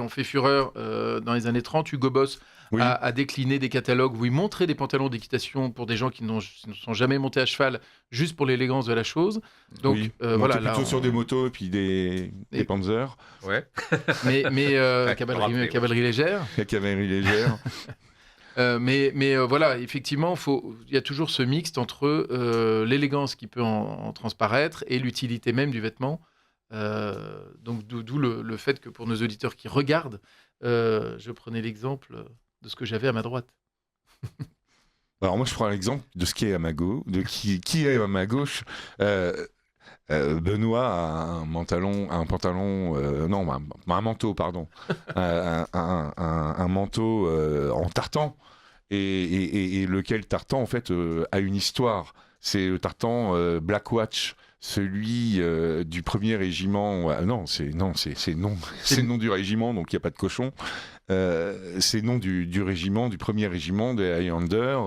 fait fureur dans les années 30. Hugo Boss a décliné des catalogues où il montrait des pantalons d'équitation pour des gens qui ne sont jamais montés à cheval, juste pour l'élégance de la chose. Donc voilà, plutôt là, sur des motos et puis des Panzers. Ouais. Mais cavalerie légère. La cavalerie légère. Mais voilà, effectivement, il y a toujours ce mixte entre l'élégance qui peut en transparaître et l'utilité même du vêtement. Donc d'où le fait que pour nos auditeurs qui regardent, je prenais l'exemple de ce que j'avais à ma droite. Alors moi je prends l'exemple de ce qui est à ma gauche, qui est à ma gauche. Benoît a un manteau, pardon, un manteau en tartan et lequel tartan en fait a une histoire. C'est le tartan Black Watch. Celui du premier régiment, c'est le nom du régiment, donc il n'y a pas de cochon. C'est le nom du régiment, du premier régiment des Highlanders,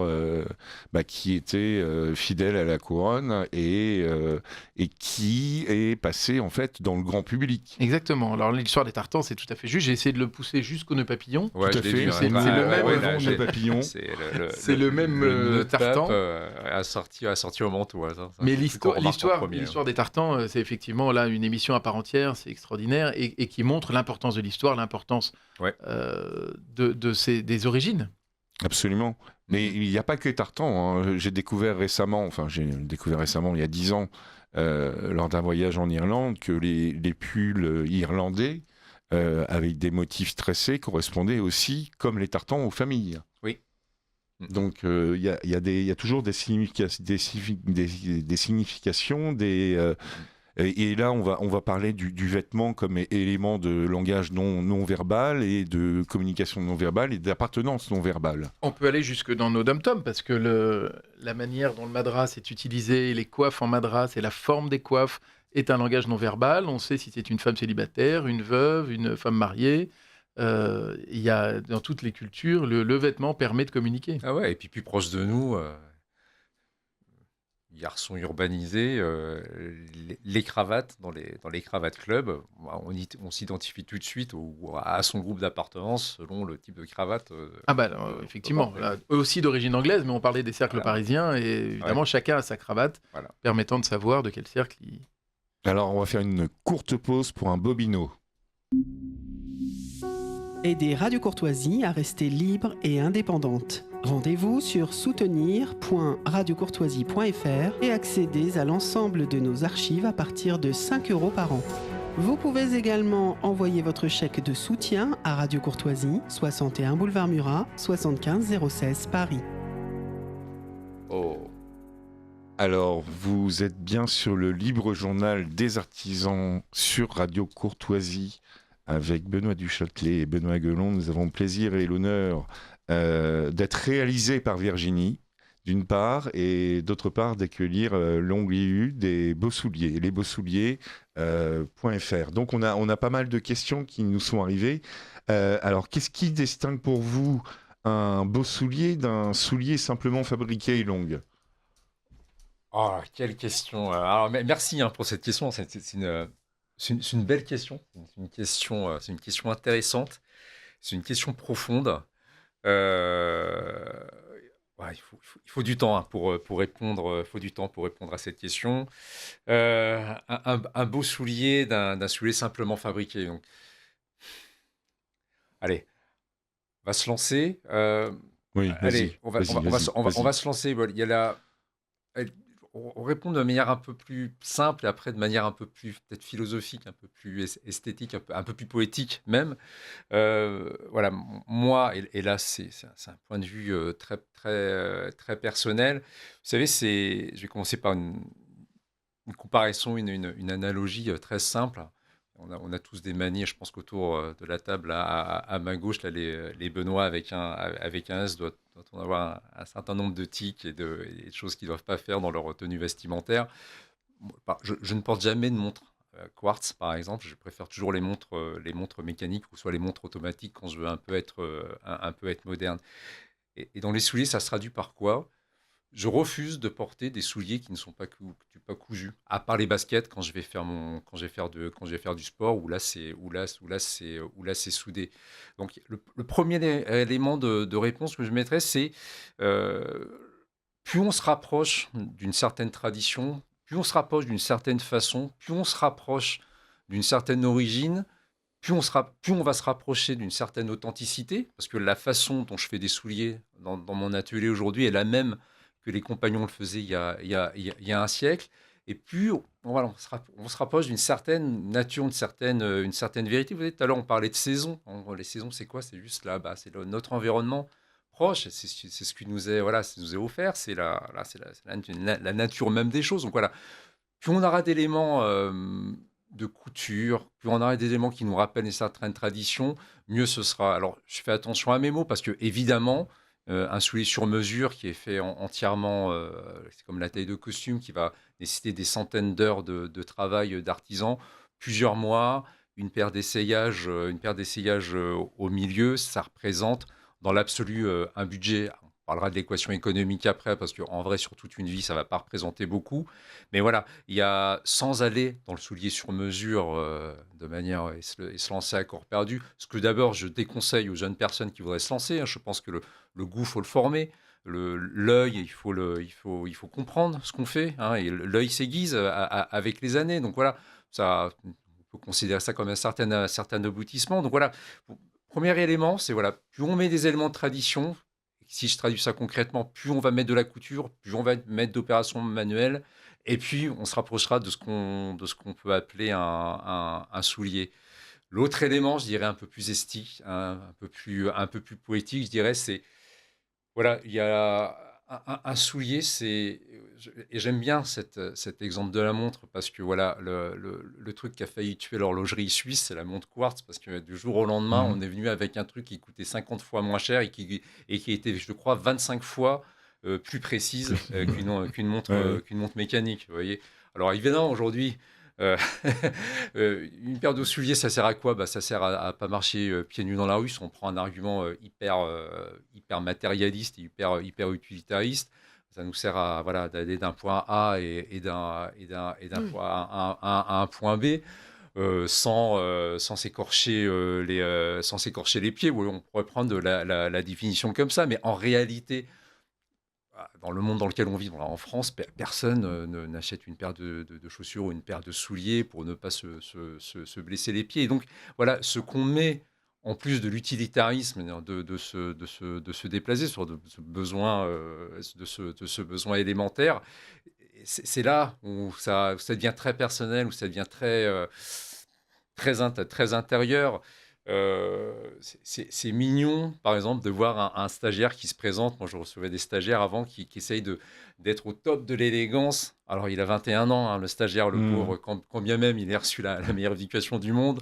qui était fidèle à la couronne et qui est passé en fait dans le grand public. Exactement. Alors l'histoire des tartans, c'est tout à fait juste. J'ai essayé de le pousser jusqu'au nœud papillon. Ouais, tout à fait. C'est le même nœud papillon. C'est le même tartan. Assorti au manteau. Ça, mais l'histoire des tartans, c'est effectivement là une émission à part entière. C'est extraordinaire et qui montre l'importance de l'histoire, l'importance des origines. Absolument. Mais il n'y a pas que les tartans. Hein. J'ai découvert récemment, il y a 10 ans, lors d'un voyage en Irlande, que les pulls irlandais avec des motifs tressés correspondaient aussi, comme les tartans, aux familles. Oui. Donc il y a toujours des significations, et là, on va parler du vêtement comme élément de langage non verbal et de communication non verbale et d'appartenance non verbale. On peut aller jusque dans nos dom-toms parce que la manière dont le madras est utilisé, les coiffes en madras et la forme des coiffes est un langage non verbal. On sait si c'est une femme célibataire, une veuve, une femme mariée. Il y a dans toutes les cultures, le vêtement permet de communiquer. Ah ouais, et puis plus proche de nous. Garçons urbanisés, les cravates dans les cravates clubs, on s'identifie tout de suite à son groupe d'appartenance selon le type de cravate. Effectivement, là, eux aussi d'origine anglaise, mais on parlait des cercles parisiens et évidemment chacun a sa cravate permettant de savoir de quel cercle il... Alors on va faire une courte pause pour un bobino. Aidez Radio Courtoisie à rester libre et indépendante. Rendez-vous sur soutenir.radiocourtoisie.fr et accédez à l'ensemble de nos archives à partir de 5 € par an. Vous pouvez également envoyer votre chèque de soutien à Radio Courtoisie, 61 boulevard Murat, 75 016 Paris. Oh. Alors, vous êtes bien sur le libre journal des artisans sur Radio Courtoisie avec Benoît Duchâtelet et Benoît Guelon. Nous avons le plaisir et l'honneur d'être réalisés par Virginie, d'une part, et d'autre part d'accueillir l'onglet U des Beaux Souliers, lesbeauxsouliers.fr. Donc on a pas mal de questions qui nous sont arrivées. Alors qu'est-ce qui distingue pour vous un beau soulier d'un soulier simplement fabriqué et longue? Oh, quelle question. Alors, merci pour cette question. C'est une belle question. C'est une question intéressante. C'est une question profonde. Ouais, il faut du temps pour répondre. Il faut du temps pour répondre à cette question. Un beau soulier d'un soulier simplement fabriqué. Donc, allez, on va se lancer. Oui, Allez, on va vas-y. se lancer. Bon, il y a on répond de manière un peu plus simple et après de manière un peu plus peut-être philosophique, un peu plus esthétique, un peu plus poétique même. Voilà, moi, et là c'est un point de vue très personnel. Vous savez, je vais commencer par une comparaison, une analogie très simple. On a tous des manies, je pense qu'autour de la table, à ma gauche, là, les Benoît avec un S doit on avoir un certain nombre de tics et de choses qu'ils ne doivent pas faire dans leur tenue vestimentaire. Je ne porte jamais de montre quartz, par exemple. Je préfère toujours les montres mécaniques ou soit les montres automatiques quand je veux un peu être moderne. Et dans les souliers, ça se traduit par quoi? Je refuse de porter des souliers qui ne sont pas cousus, à part les baskets quand je vais faire du sport où là c'est soudé. Donc le premier élément de réponse que je mettrais, c'est euh, plus on se rapproche d'une certaine tradition, plus on se rapproche d'une certaine façon, plus on se rapproche d'une certaine origine, plus on va se rapprocher d'une certaine authenticité, parce que la façon dont je fais des souliers dans mon atelier aujourd'hui est la même que les compagnons le faisaient il y a un siècle. Et plus voilà, on se rapproche d'une certaine nature, une certaine vérité. Vous voyez, tout à l'heure, on parlait de saison. Les saisons, c'est quoi? C'est juste là, notre environnement proche. C'est ce qui nous est, voilà, ça nous est offert. C'est la nature même des choses. Donc voilà, plus on aura d'éléments de couture, plus on aura des éléments qui nous rappellent une certaine tradition, mieux ce sera. Alors, je fais attention à mes mots parce que, évidemment, un soulier sur mesure qui est fait entièrement, c'est comme la taille de costume, qui va nécessiter des centaines d'heures de travail d'artisan, plusieurs mois, une paire d'essayages au milieu, ça représente dans l'absolu un budget. On parlera de l'équation économique après, parce qu'en vrai, sur toute une vie, ça ne va pas représenter beaucoup. Mais voilà, il y a, sans aller dans le soulier sur mesure de manière et se lancer à corps perdu, ce que d'abord je déconseille aux jeunes personnes qui voudraient se lancer. Je pense que le goût, il faut le former. L'œil, il faut comprendre ce qu'on fait. Et l'œil s'aiguise avec les années. Donc voilà, ça, on peut considérer ça comme un certain aboutissement. Donc voilà, premier élément, c'est voilà, plus on met des éléments de tradition, si je traduis ça concrètement, plus on va mettre de la couture, plus on va mettre d'opérations manuelles, et puis on se rapprochera de ce qu'on peut appeler un soulier. L'autre élément, je dirais un peu plus estique, un peu plus poétique, je dirais, c'est voilà, il y a un soulier, et j'aime bien cet exemple de la montre parce que voilà, le truc qui a failli tuer l'horlogerie suisse, c'est la montre quartz parce que du jour au lendemain, on est venu avec un truc qui coûtait 50 fois moins cher et qui était, je crois, 25 fois plus précise qu'une montre mécanique, vous voyez. Alors évidemment, aujourd'hui, euh, une paire de souliers, ça sert à quoi? Ça sert à pas marcher pieds nus dans la rue. Si on prend un argument hyper matérialiste et hyper utilitariste, ça nous sert à voilà, d'aller d'un point A et d'un point à un point B. Sans s'écorcher les pieds. Oui, on pourrait prendre la définition comme ça, mais en réalité, dans le monde dans lequel on vit, en France, personne n'achète une paire de chaussures ou une paire de souliers pour ne pas se blesser les pieds. Et donc, voilà, ce qu'on met en plus de l'utilitarisme, de se déplacer sur ce besoin, de ce besoin élémentaire, c'est là où ça devient très personnel, où ça devient très très intérieur. C'est mignon, par exemple, de voir un stagiaire qui se présente. Moi, je recevais des stagiaires avant qui essayent d'être au top de l'élégance. Alors, il a 21 ans, hein, le stagiaire, le pauvre, quand bien même il ait reçu la meilleure éducation du monde.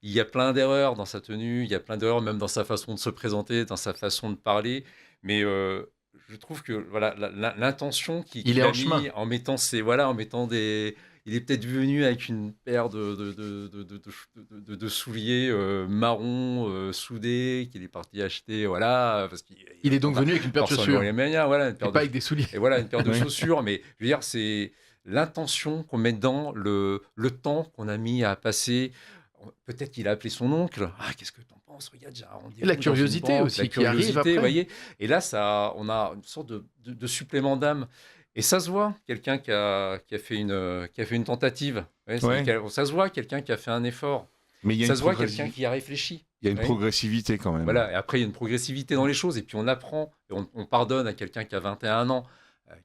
Il y a plein d'erreurs dans sa tenue, il y a plein d'erreurs même dans sa façon de se présenter, dans sa façon de parler. Mais je trouve que voilà, l'intention qu'il a mis en mettant des... Il est peut-être venu avec une paire de souliers marron soudés qu'il est parti acheter. Voilà, parce il est donc venu avec une paire de chaussures. Voilà, pas avec des souliers. Et voilà, une paire de chaussures. Mais je veux dire, c'est l'intention qu'on met dedans, le temps qu'on a mis à passer. Peut-être qu'il a appelé son oncle. Ah, qu'est-ce que t'en penses? Regarde, j'ai un rendez-vous. Et la curiosité aussi, la qui arrive après. Voyez. Et là, on a une sorte de supplément d'âme. Et ça se voit, quelqu'un qui a fait une tentative. Ouais. Ça se voit, quelqu'un qui a fait un effort. Mais ça se voit, quelqu'un qui a réfléchi. Il y a une progressivité quand même. Voilà, et après, il y a une progressivité dans les choses. Et puis, on apprend, et on pardonne à quelqu'un qui a 21 ans,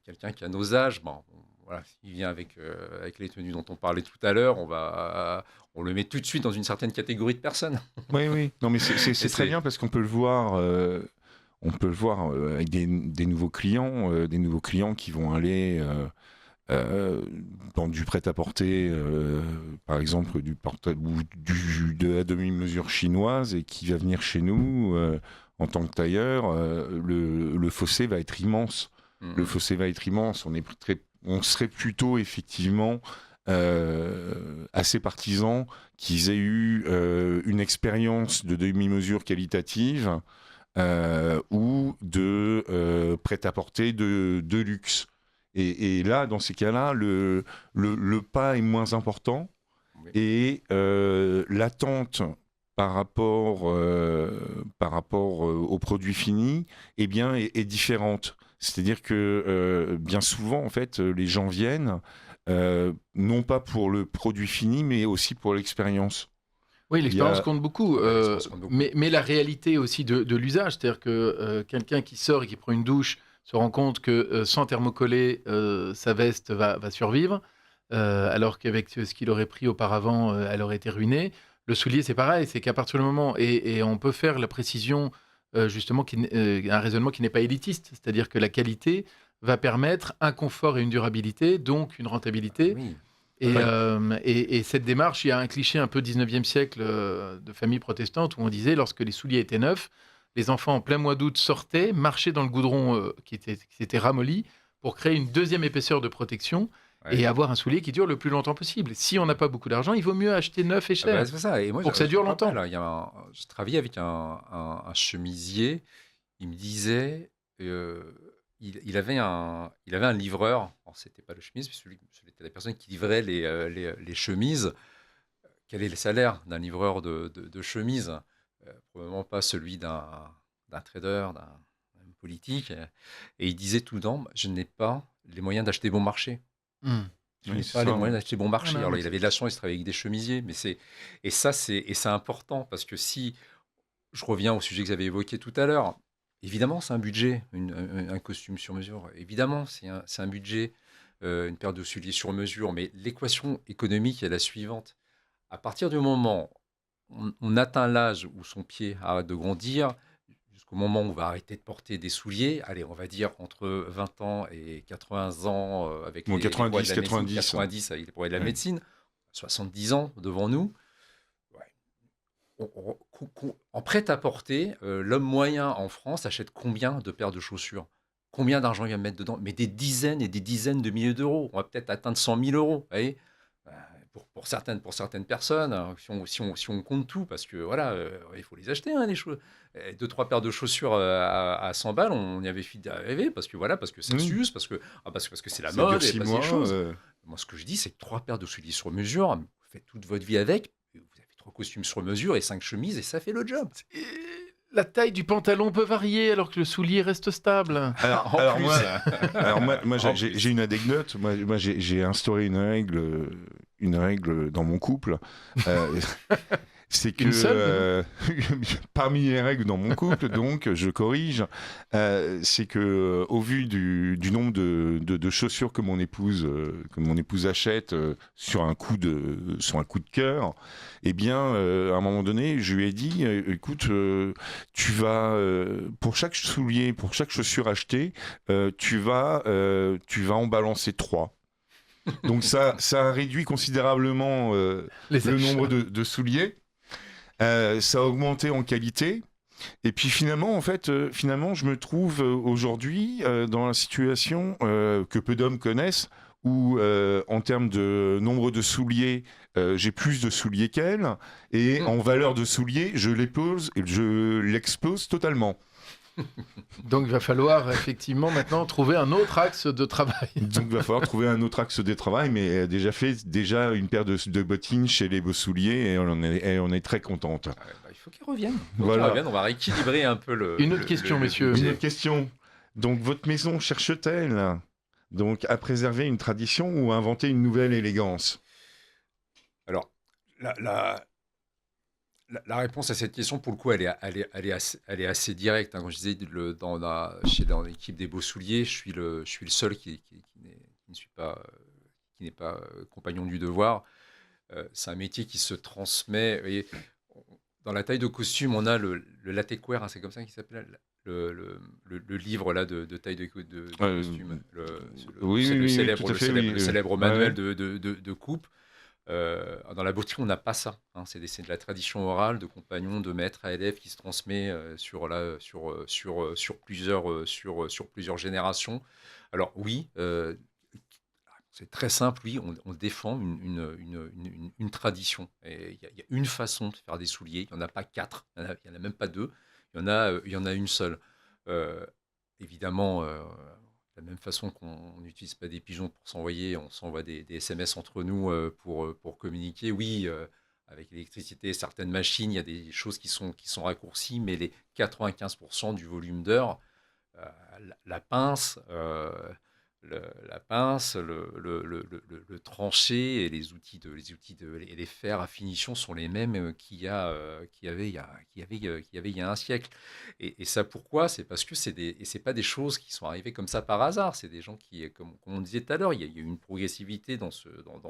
quelqu'un qui a nos âges. Bon, voilà, il vient avec les tenues dont on parlait tout à l'heure. On le met tout de suite dans une certaine catégorie de personnes. Oui. Non, mais c'est très bien parce qu'on peut le voir. On peut le voir avec des nouveaux clients qui vont aller dans du prêt-à-porter, par exemple de la demi-mesure chinoise, et qui va venir chez nous en tant que tailleur. Le fossé va être immense. Le fossé va être immense. On serait plutôt effectivement assez partisans qu'ils aient eu une expérience de demi-mesure qualitative ou de prêt-à-porter de luxe. Et là, dans ces cas-là, le pas est moins important, et l'attente par rapport au produit fini est différente. C'est-à-dire que bien souvent, en fait, les gens viennent non pas pour le produit fini, mais aussi pour l'expérience. Oui, l'expérience compte beaucoup, mais la réalité aussi de l'usage, c'est-à-dire que quelqu'un qui sort et qui prend une douche se rend compte que sans thermocoller, sa veste va survivre, alors qu'avec ce qu'il aurait pris auparavant, elle aurait été ruinée. Le soulier, c'est pareil, c'est qu'à partir du moment, et on peut faire la précision, justement, un raisonnement qui n'est pas élitiste, c'est-à-dire que la qualité va permettre un confort et une durabilité, donc une rentabilité. Oui. Et cette démarche, il y a un cliché un peu 19e siècle de famille protestante où on disait, lorsque les souliers étaient neufs, les enfants en plein mois d'août sortaient, marchaient dans le goudron qui s'était ramolli pour créer une deuxième épaisseur de protection et avoir un soulier qui dure le plus longtemps possible. Si on n'a pas beaucoup d'argent, il vaut mieux acheter neuf et cher c'est ça. Et moi, pour que ça dure longtemps. Je travaillais avec un chemisier, il me disait... Il avait un livreur. Alors, c'était pas le chemise, mais c'était la personne qui livrait les chemises. Quel est le salaire d'un livreur de chemises? Probablement pas celui d'un trader, d'un politique. Et il disait tout le temps, je n'ai pas les moyens d'acheter bon marché. Je n'ai pas les moyens d'acheter bon marché. Alors, il avait de la chance, il travaillait avec des chemisiers. Et c'est important, parce que si... Je reviens au sujet que vous avez évoqué tout à l'heure. Évidemment, c'est un budget, un costume sur mesure. Évidemment, c'est un budget, une paire de souliers sur mesure. Mais l'équation économique est la suivante. À partir du moment où on atteint l'âge où son pied arrête de grandir, jusqu'au moment où on va arrêter de porter des souliers, allez, on va dire entre 20 ans et 80 ans, avec les 90 avec les progrès de la médecine, 70 ans devant nous. En prêt-à-porter, l'homme moyen en France achète combien de paires de chaussures? Combien d'argent il va mettre dedans? Mais des dizaines et des dizaines de milliers d'euros. On va peut-être atteindre 100 000 euros. Vous voyez, pour certaines personnes, si on compte tout, parce que voilà, il faut les acheter, les choses. 2-3 paires de chaussures à 100 balles, on y avait fini d'arriver, parce que ça s'use, parce que c'est la mode, et pas ces choses. Moi, ce que je dis, c'est que 3 paires de souliers sur mesure, vous faites toute votre vie avec. 3 costumes sur mesure et 5 chemises, et ça fait le job. La taille du pantalon peut varier alors que le soulier reste stable. Alors moi j'ai une anecdote. Moi j'ai instauré une règle dans mon couple. C'est que Une seule, parmi les règles dans mon couple, donc je corrige, c'est que au vu du nombre de chaussures que mon épouse achète sur un coup de cœur, eh bien à un moment donné, je lui ai dit, écoute, tu vas pour chaque soulier, pour chaque chaussure achetée, tu vas en balancer 3. Donc ça a réduit considérablement le nombre de souliers. Ça a augmenté en qualité. Et puis finalement, je me trouve aujourd'hui dans la situation que peu d'hommes connaissent, où en termes de nombre de souliers, j'ai plus de souliers qu'elle, et en valeur de souliers, je l'explose totalement. Donc il va falloir effectivement maintenant trouver un autre axe de travail. Donc il va falloir trouver un autre axe de travail, mais elle a déjà une paire de bottines chez les Beaux Souliers, et on est très contente. Il faut qu'ils reviennent. Voilà. On va rééquilibrer un peu le... Une autre question, messieurs. Une autre question. Donc votre maison cherche-t-elle donc à préserver une tradition ou à inventer une nouvelle élégance? Alors, la réponse à cette question, pour le coup, elle est assez directe. Quand je disais, dans l'équipe des Beaux Souliers, je suis le seul qui n'est pas compagnon du devoir. C'est un métier qui se transmet. Vous voyez, dans la taille de costume, on a le latécoère, c'est comme ça qu'il s'appelle, le livre là de taille de costume. Le célèbre manuel de coupe. Dans la boutique, on n'a pas ça. C'est de la tradition orale de compagnons, de maître à élève qui se transmet sur plusieurs générations. Alors oui, c'est très simple. Oui, on défend une tradition. Il y a une façon de faire des souliers. Il n'y en a pas 4. Il n'y en a même pas 2. Il y en a une seule. Évidemment. De la même façon qu'on n'utilise pas des pigeons pour s'envoyer, on s'envoie des SMS entre nous pour communiquer. Oui, avec l'électricité, certaines machines, il y a des choses qui sont raccourcies, mais les 95% du volume d'heure, la pince, le tranché et et les fers à finition sont les mêmes qu'il y avait il y a un siècle. Et ça, pourquoi? C'est parce que c'est pas des choses qui sont arrivées comme ça par hasard. C'est des gens qui, comme on disait tout à l'heure, il y a eu une progressivité dans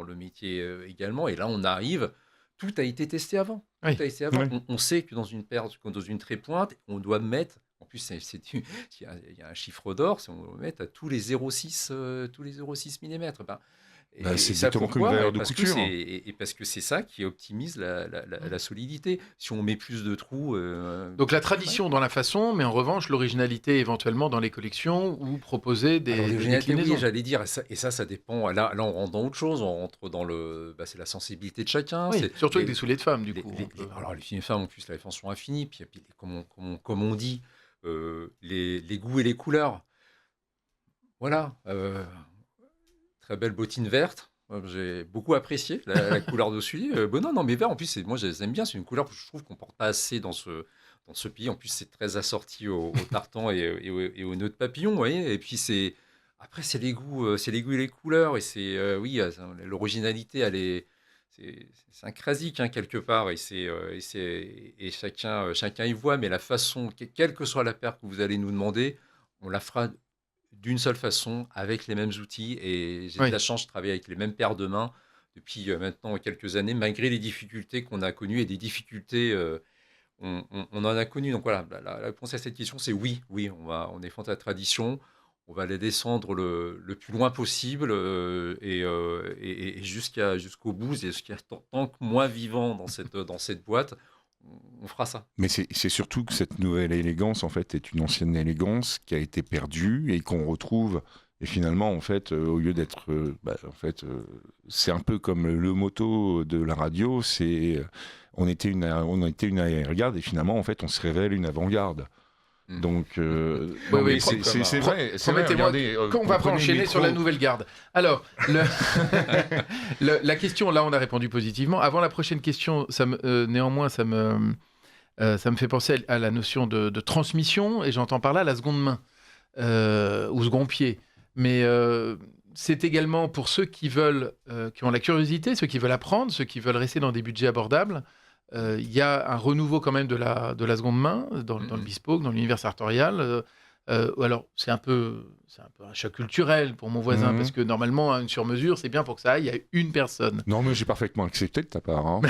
le métier également. Et là, on arrive. Tout a été testé avant. Oui. Tout a été avant. Oui. On sait que dans une trépointe, on doit mettre. En plus, il y a un chiffre d'or, si on veut mettre à tous les 0,6 mm. C'est exactement comme une valeur de couture. Parce que c'est ça qui optimise la solidité. Si on met plus de trous... Donc la tradition dans la façon, mais en revanche l'originalité éventuellement dans les collections ou proposer des déclinaisons. Oui, j'allais dire, et ça dépend. Là, on rentre dans autre chose, on rentre dans c'est la sensibilité de chacun. Oui, surtout avec des souliers de femmes, du coup. Alors les filles et femmes, en plus, la défense sont infinies. Puis comme on dit, les goûts et les couleurs. Voilà. Très belle bottine verte. J'ai beaucoup apprécié la couleur dessus. Non, mais vert, en plus, moi, j'aime bien. C'est une couleur que je trouve qu'on porte pas assez dans ce pays. En plus, c'est très assorti au tartan et aux nœuds de papillon, vous voyez. Et puis, après, c'est les goûts et les couleurs. Et c'est, oui, l'originalité, elle est... C'est un crasique quelque part, et chacun y voit, mais la façon, quelle que soit la paire que vous allez nous demander, on la fera d'une seule façon, avec les mêmes outils, et j'ai de la chance de travailler avec les mêmes paires de mains depuis maintenant quelques années, malgré les difficultés qu'on a connues, et des difficultés, on en a connues. Donc voilà, la réponse à cette question, c'est oui, on défend la tradition. On va les descendre le plus loin possible et jusqu'au bout. Tant que moi vivant dans cette boîte, on fera ça. Mais c'est surtout que cette nouvelle élégance, en fait, est une ancienne élégance qui a été perdue et qu'on retrouve. Et finalement, en fait, au lieu d'être... c'est un peu comme le motto de la radio, on était une arrière-garde et finalement, en fait, on se révèle une avant-garde. Donc, c'est vrai. Promettez-moi qu'on va pas enchaîner sur la nouvelle garde. Alors, la question, là, on a répondu positivement. Avant la prochaine question, néanmoins, ça me fait penser à la notion de transmission, et j'entends par là la seconde main ou second pied. Mais c'est également pour ceux qui veulent, qui ont la curiosité, ceux qui veulent apprendre, ceux qui veulent rester dans des budgets abordables. il y a un renouveau quand même de la seconde main dans le bespoke, dans l'univers sartorial. Alors, c'est un peu un choc culturel pour mon voisin, parce que normalement, une sur-mesure, c'est bien pour que ça aille à une personne. Non, mais j'ai parfaitement accepté de ta part. Hein.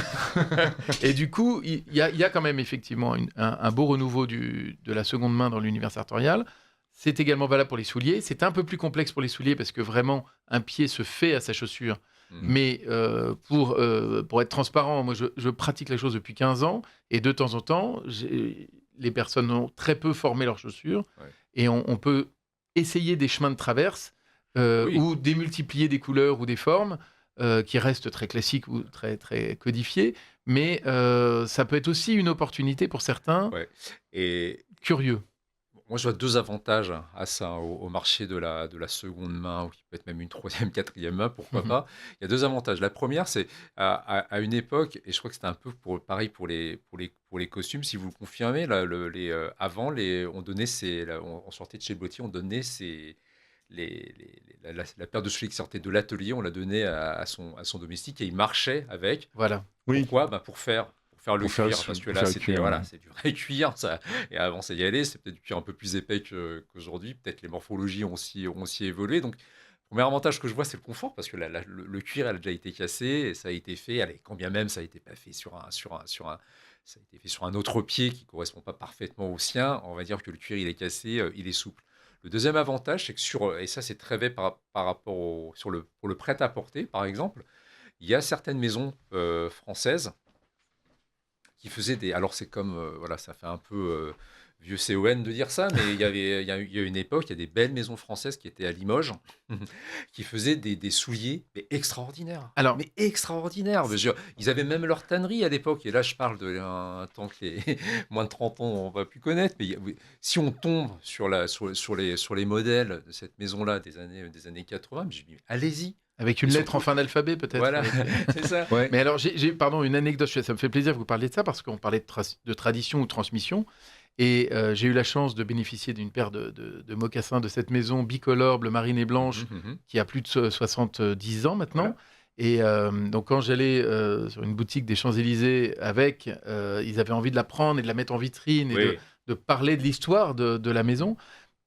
Et du coup, il y a quand même effectivement un beau renouveau de la seconde main dans l'univers sartorial. C'est également valable pour les souliers. C'est un peu plus complexe pour les souliers parce que vraiment, un pied se fait à sa chaussure. Mais pour être transparent, moi, je pratique la chose depuis 15 ans. Et de temps en temps, les personnes ont très peu formé leurs chaussures. Ouais. Et on peut essayer des chemins de traverse ou démultiplier des couleurs ou des formes qui restent très classiques ou très, très codifiées. Mais ça peut être aussi une opportunité pour certains curieux. Moi, je vois 2 avantages à ça, au marché de la seconde main, ou qui peut être même une 3e, 4e main, pourquoi pas. Il y a 2 avantages. La première, c'est à une époque, et je crois que c'était un peu pareil pour les costumes, si vous le confirmez, là, avant, on donnait on sortait de chez Bottier, on donnait la paire de souliers qui sortait de l'atelier, on la donnait à son domestique et il marchait avec. Voilà. Pourquoi ? Pour faire le cuir, parce que là, c'est du vrai cuir. Ça. Et avant, ça y allait. C'est peut-être du cuir un peu plus épais qu'aujourd'hui. Peut-être les morphologies ont aussi évolué. Donc, le premier avantage que je vois, c'est le confort, parce que le cuir, elle a déjà été cassé et ça a été fait. Allez, quand bien même, ça n'a été pas fait ça a été fait sur un autre pied qui ne correspond pas parfaitement au sien. On va dire que le cuir, il est cassé, il est souple. Le deuxième avantage, c'est que et ça, c'est très vrai par rapport pour le prêt-à-porter, par exemple, il y a certaines maisons françaises qui faisaient alors c'est comme, voilà, ça fait un peu vieux CON de dire ça, mais il y a une époque, il y a des belles maisons françaises qui étaient à Limoges, qui faisaient des souliers mais extraordinaires. Mais extraordinaires. Ils avaient même leur tannerie à l'époque, et là je parle d'un temps que les moins de 30 ans on va plus connaître, mais si on tombe sur les modèles de cette maison-là des années 80, je dis allez-y. Avec une lettre en fin d'alphabet, peut-être. Voilà, c'est ça. Ouais. Mais alors, pardon, une anecdote, ça me fait plaisir que vous parliez de ça, parce qu'on parlait de tradition ou de transmission. Et j'ai eu la chance de bénéficier d'une paire de mocassins de cette maison bicolore, bleu marine et blanche, qui a plus de 70 ans maintenant. Voilà. Et donc, quand j'allais sur une boutique des Champs-Élysées avec, ils avaient envie de la prendre et de la mettre en vitrine et de parler de l'histoire de la maison.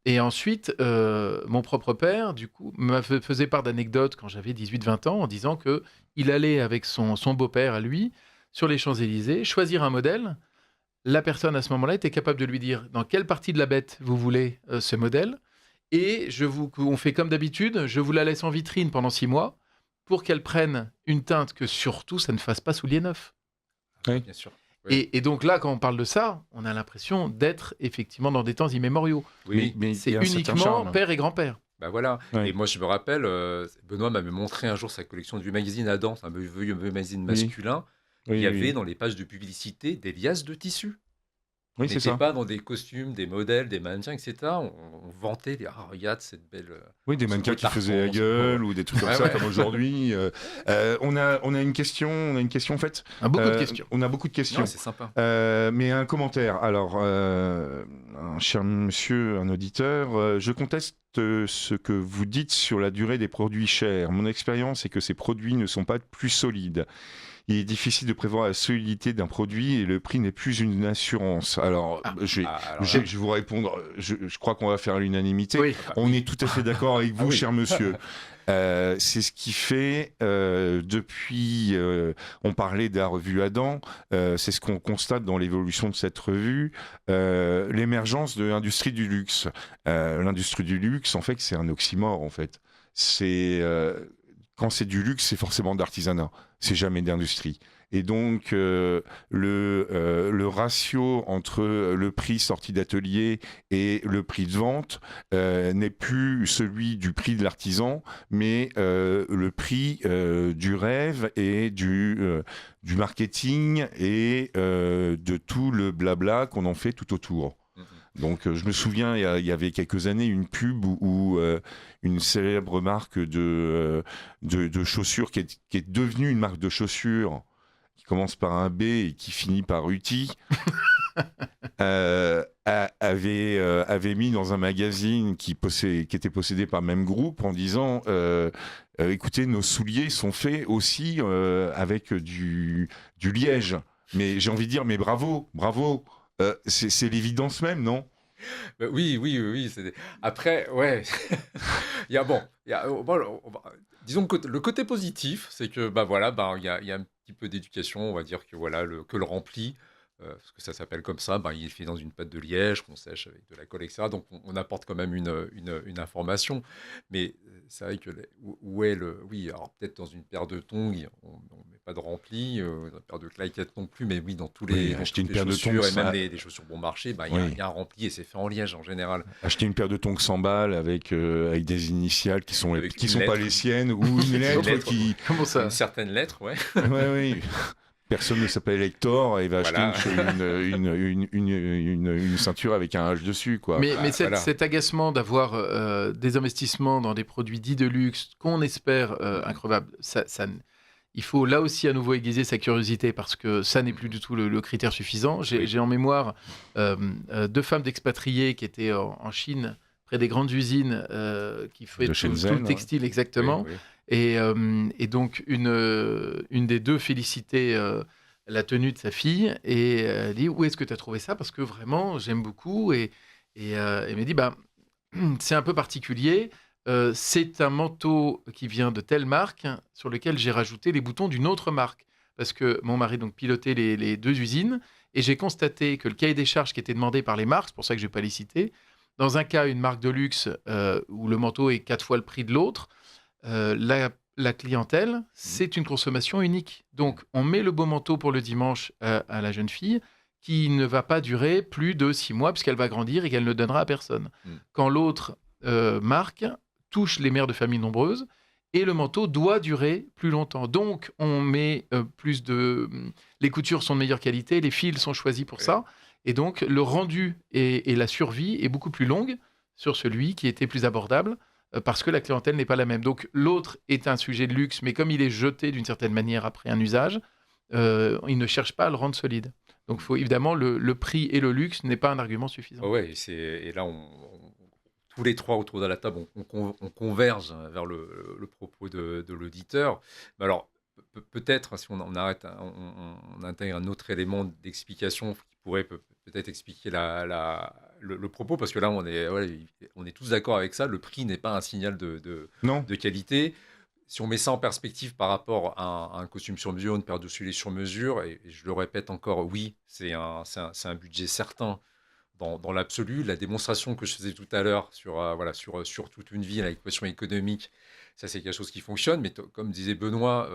Et ensuite, mon propre père, du coup, me faisait part d'anecdotes quand j'avais 18-20 ans, en disant qu'il allait avec son beau-père à lui, sur les Champs-Élysées, choisir un modèle. La personne, à ce moment-là, était capable de lui dire dans quelle partie de la bête vous voulez ce modèle. Et on fait comme d'habitude, je vous la laisse en vitrine pendant 6 mois pour qu'elle prenne une teinte que, surtout, ça ne fasse pas soulier neuf. Oui, bien sûr. Oui. Et donc là, quand on parle de ça, on a l'impression d'être effectivement dans des temps immémoriaux. Oui, mais c'est uniquement père et grand-père. Bah voilà. Oui. Et moi, je me rappelle, Benoît m'avait montré un jour sa collection de vieux magazines Adam, un vieux magazine masculin. Il y avait dans les pages de publicité des liasses de tissu. Oui, c'est ça. On n'était pas dans des costumes, des modèles, des mannequins, etc. On vantait regarde cette belle. Oui, des mannequins qui faisaient la gueule ou des trucs comme ça, comme aujourd'hui. On a une question en fait. Beaucoup de questions. On a beaucoup de questions. Ouais, c'est sympa. Mais un commentaire. Alors, un cher monsieur, un auditeur, je conteste ce que vous dites sur la durée des produits chers. Mon expérience est que ces produits ne sont pas plus solides. Il est difficile de prévoir la solidité d'un produit et le prix n'est plus une assurance. Alors, je vais vous répondre. Je crois qu'on va faire l'unanimité. Oui. On est tout à fait d'accord avec vous, cher monsieur. C'est ce qui fait, depuis, on parlait de la revue Adam, c'est ce qu'on constate dans l'évolution de cette revue, l'émergence de l'industrie du luxe. L'industrie du luxe, en fait, c'est un oxymore, en fait. Quand c'est du luxe, c'est forcément d'artisanat. C'est jamais d'industrie. Et donc, le ratio entre le prix sorti d'atelier et le prix de vente n'est plus celui du prix de l'artisan, mais le prix du rêve et du marketing et de tout le blabla qu'on en fait tout autour. Donc, je me souviens, il y avait quelques années, une pub où une célèbre marque de chaussures qui est devenue une marque de chaussures qui commence par un B et qui finit par UTI, avait mis dans un magazine qui était possédé par le même groupe en disant écoutez, nos souliers sont faits aussi avec du liège. Mais j'ai envie de dire, mais bravo. C'est l'évidence même, non? Oui. Après, ouais. Disons que le côté positif, c'est que il y a un petit peu d'éducation, on va dire que que le rempli, parce que ça s'appelle comme ça, il est fait dans une pâte de liège qu'on sèche avec de la colle, etc. Donc on apporte quand même une information. Mais c'est vrai que où est oui, alors peut-être dans une paire de tongs, on ne met pas de rempli, dans une paire de claquettes non plus, mais oui, dans Oui, dans acheter toutes une les paire de chaussures tongs, et même les chaussures bon marché, Oui. il y a un rempli et c'est fait en liège en général. Acheter une paire de tongs 100 balles avec des initiales qui sont Avec qui une sont pas lettre. les siennes ou une lettre lettre. qui. Comment ça? Une certaine lettre, ouais. Oui. Personne ne s'appelle Hector et va Voilà. acheter une ceinture avec un H dessus, quoi. Mais Voilà. cet agacement d'avoir des investissements dans des produits dits de luxe qu'on espère increvables, il faut là aussi à nouveau aiguiser sa curiosité parce que ça n'est plus du tout le critère suffisant. J'ai en mémoire 2 femmes d'expatriés qui étaient en Chine, près des grandes usines qui fait De tout Shenzhen, le textile exactement. Oui. Et donc, une des deux félicitait la tenue de sa fille et elle dit: où est-ce que tu as trouvé ça? Parce que vraiment, j'aime beaucoup. Et elle m'a dit: c'est un peu particulier. C'est un manteau qui vient de telle marque sur lequel j'ai rajouté les boutons d'une autre marque. Parce que mon mari donc pilotait les 2 usines et j'ai constaté que le cahier des charges qui était demandé par les marques, c'est pour ça que je n'ai pas les citer, dans un cas, une marque de luxe où le manteau est 4 fois le prix de l'autre, la clientèle, c'est une consommation unique. Donc, on met le beau manteau pour le dimanche à la jeune fille qui ne va pas durer plus de 6 mois puisqu'elle va grandir et qu'elle ne donnera à personne. Quand l'autre marque touche les mères de familles nombreuses et le manteau doit durer plus longtemps. Donc, on met les coutures sont de meilleure qualité, les fils sont choisis pour ça. Et donc, le rendu et la survie est beaucoup plus longue sur celui qui était plus abordable parce que la clientèle n'est pas la même. Donc, l'autre est un sujet de luxe, mais comme il est jeté d'une certaine manière après un usage, il ne cherche pas à le rendre solide. Donc, évidemment, le prix et le luxe n'est pas un argument suffisant. Ouais, et là, tous les trois autour de la table, on converge vers le propos de l'auditeur. Mais alors, peut-être, si on arrête, on intègre un autre élément d'explication qui pourrait peut-être expliquer le propos, parce que là, on est tous d'accord avec ça. Le prix n'est pas un signal Non. de qualité. Si on met ça en perspective par rapport à un costume sur mesure, une paire de souliers sur mesure, et je le répète encore, oui, c'est un budget certain dans l'absolu. La démonstration que je faisais tout à l'heure sur toute une vie, l'équation économique, ça c'est quelque chose qui fonctionne. Mais comme disait Benoît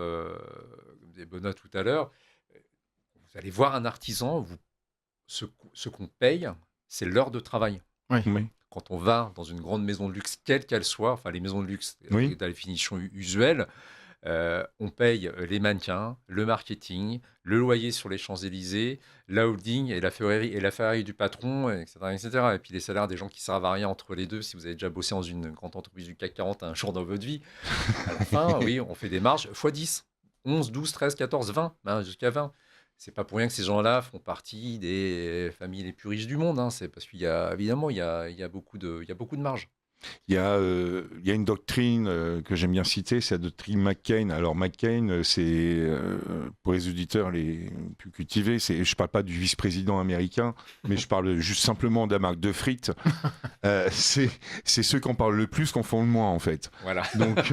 tout à l'heure, vous allez voir un artisan, ce qu'on paye, c'est l'heure de travail. Oui. Quand on va dans une grande maison de luxe, quelle qu'elle soit, enfin les maisons de luxe, Oui. dans les finitions usuelles, on paye les mannequins, le marketing, le loyer sur les Champs-Élysées, la holding et la Ferrari du patron, etc., etc. Et puis les salaires des gens qui servent à rien entre les deux. Si vous avez déjà bossé dans une grande entreprise du CAC 40 un jour dans votre vie, à la fin, oui, on fait des marges x 10, 11, 12, 13, 14, 20, jusqu'à 20. C'est pas pour rien que ces gens-là font partie des familles les plus riches du monde. C'est parce qu'il y a évidemment il y a beaucoup de marge. Il y a une doctrine que j'aime bien citer, c'est la doctrine McCain. Alors McCain, c'est pour les auditeurs les plus cultivés, je ne parle pas du vice-président américain, mais je parle juste simplement de la marque de frites. C'est ceux qui en parlent le plus qui en font le moins en fait. Voilà. Donc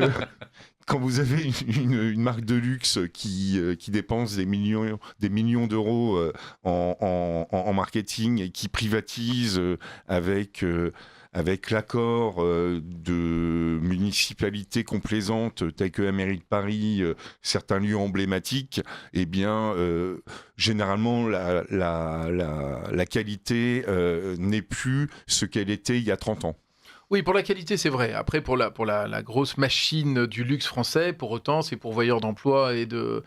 quand vous avez une marque de luxe qui dépense des millions d'euros en marketing et qui privatise avec l'accord de municipalités complaisantes telles que la mairie de Paris, certains lieux emblématiques, eh bien, généralement, la qualité n'est plus ce qu'elle était il y a 30 ans. Oui, pour la qualité, c'est vrai. Après, pour la grosse machine du luxe français, pour autant, c'est pourvoyeur d'emploi et de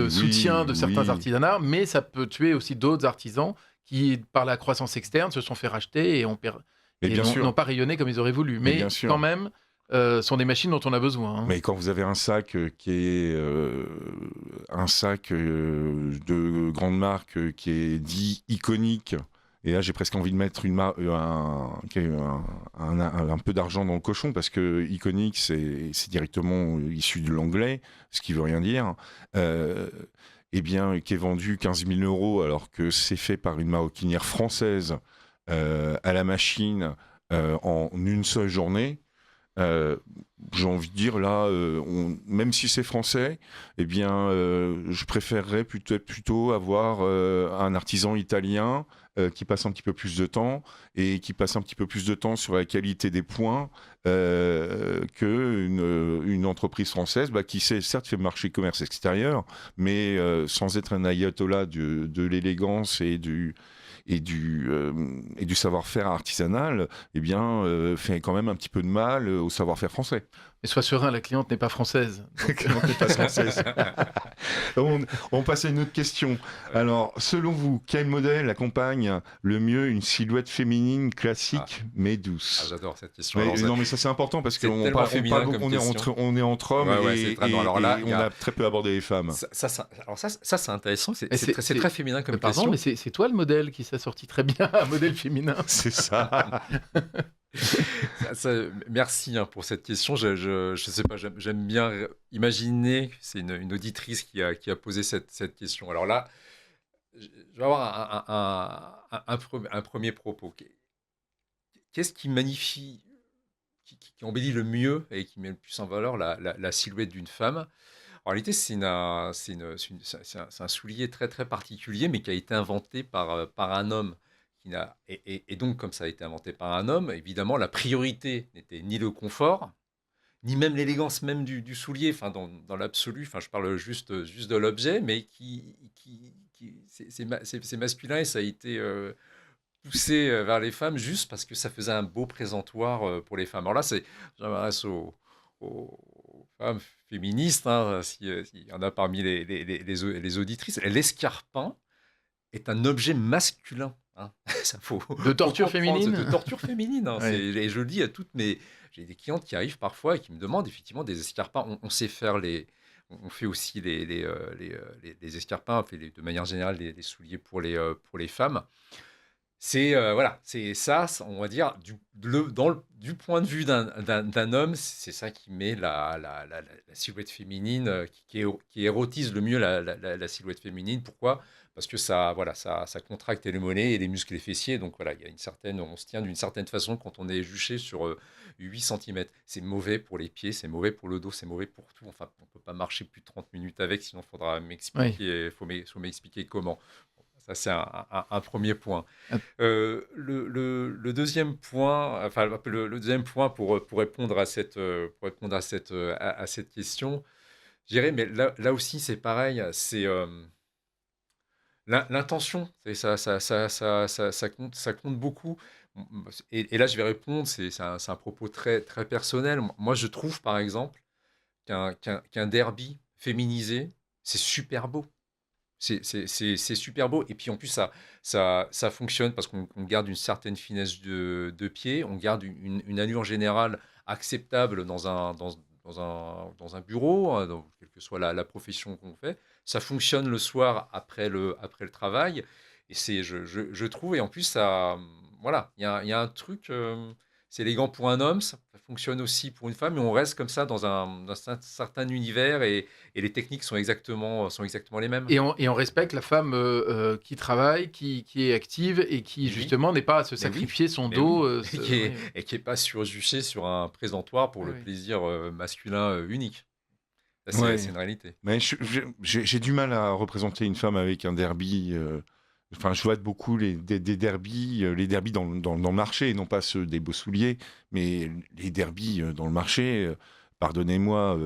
soutien de certains artisanats, mais ça peut tuer aussi d'autres artisans qui, par la croissance externe, se sont fait racheter et n'ont pas rayonné comme ils auraient voulu. Mais quand même, sont des machines dont on a besoin. Mais quand vous avez un sac qui est un sac de grande marque qui est dit iconique, et là j'ai presque envie de mettre un peu d'argent dans le cochon parce que iconique c'est directement issu de l'anglais, ce qui veut rien dire. qui est vendu 15 000 euros alors que c'est fait par une maroquinière française à la machine en une seule journée. J'ai envie de dire là, même si c'est français, je préférerais plutôt avoir un artisan italien qui passe un petit peu plus de temps et qui passe un petit peu plus de temps sur la qualité des points qu'une entreprise française qui certes fait marché commerce extérieur, mais sans être un ayatollah de l'élégance et du savoir-faire artisanal, fait quand même un petit peu de mal au savoir-faire français. Mais sois serein, la cliente n'est pas française. La cliente n'est pas française. On passe à une autre question. Alors, selon vous, quel modèle accompagne le mieux une silhouette féminine classique mais douce ? J'adore cette question. Non, mais ça c'est important parce qu'on parle beaucoup, on est entre hommes et on a très peu abordé les femmes. Ça c'est intéressant. C'est très féminin comme question. Pardon, mais c'est toi le modèle qui s'est sorti très bien, un modèle féminin. C'est ça. Merci pour cette question. Je sais pas, j'aime bien imaginer que c'est une auditrice qui a posé cette question. Alors là, je vais avoir un premier propos. Qu'est-ce qui magnifie, qui embellit le mieux et qui met le plus en valeur la silhouette d'une femme ? En réalité, c'est un soulier très très particulier, mais qui a été inventé par un homme. Et donc, comme ça a été inventé par un homme, évidemment, la priorité n'était ni le confort, ni même l'élégance même du soulier, dans l'absolu. Je parle juste de l'objet, mais c'est masculin et ça a été poussé vers les femmes juste parce que ça faisait un beau présentoir pour les femmes. Alors là, je m'adresse aux femmes féministes, s'il y en a parmi les auditrices. L'escarpin est un objet masculin. Ça de torture féminine. De torture féminine. Et je le dis à toutes mes... J'ai des clientes qui arrivent parfois et qui me demandent effectivement des escarpins. On sait faire on fait aussi les escarpins, on fait de manière générale des souliers pour les femmes. C'est ça, on va dire, du point de vue d'un homme, c'est ça qui met la silhouette féminine, qui érotise le mieux la silhouette féminine. Pourquoi ? Parce que ça contracte les mollets et les muscles des fessiers. Donc voilà, on se tient d'une certaine façon quand on est juché sur 8 cm. C'est mauvais pour les pieds, c'est mauvais pour le dos, c'est mauvais pour tout. Enfin, on ne peut pas marcher plus de 30 minutes avec, sinon il faudra m'expliquer. Faut m'expliquer comment. Ça, c'est un premier point. Le deuxième point, le deuxième point pour répondre à cette question, je dirais, mais là aussi, c'est pareil, c'est l'intention. Ça compte beaucoup. Et là, je vais répondre, c'est un propos très, très personnel. Moi, je trouve, par exemple, qu'un derby féminisé, c'est super beau. C'est super beau. Et puis en plus, ça fonctionne parce qu'on garde une certaine finesse de pied, on garde une allure générale acceptable dans un bureau, quelle que soit la profession qu'on fait. Ça fonctionne le soir après le travail. Et je trouve, et en plus, ça, voilà, il y a un truc, c'est élégant pour un homme, ça fonctionne aussi pour une femme, mais on reste comme ça dans un certain univers et les techniques sont exactement les mêmes. Et on respecte la femme qui travaille, qui est active et qui justement n'est pas à se sacrifier son dos. Et qui n'est pas surjuché sur un présentoir pour le plaisir masculin unique. Ça, c'est une réalité. Mais j'ai du mal à représenter une femme avec un derby. Je vois beaucoup des derbies, les derbies dans le marché, non pas ceux des beaux souliers, mais les derbies dans le marché. Pardonnez-moi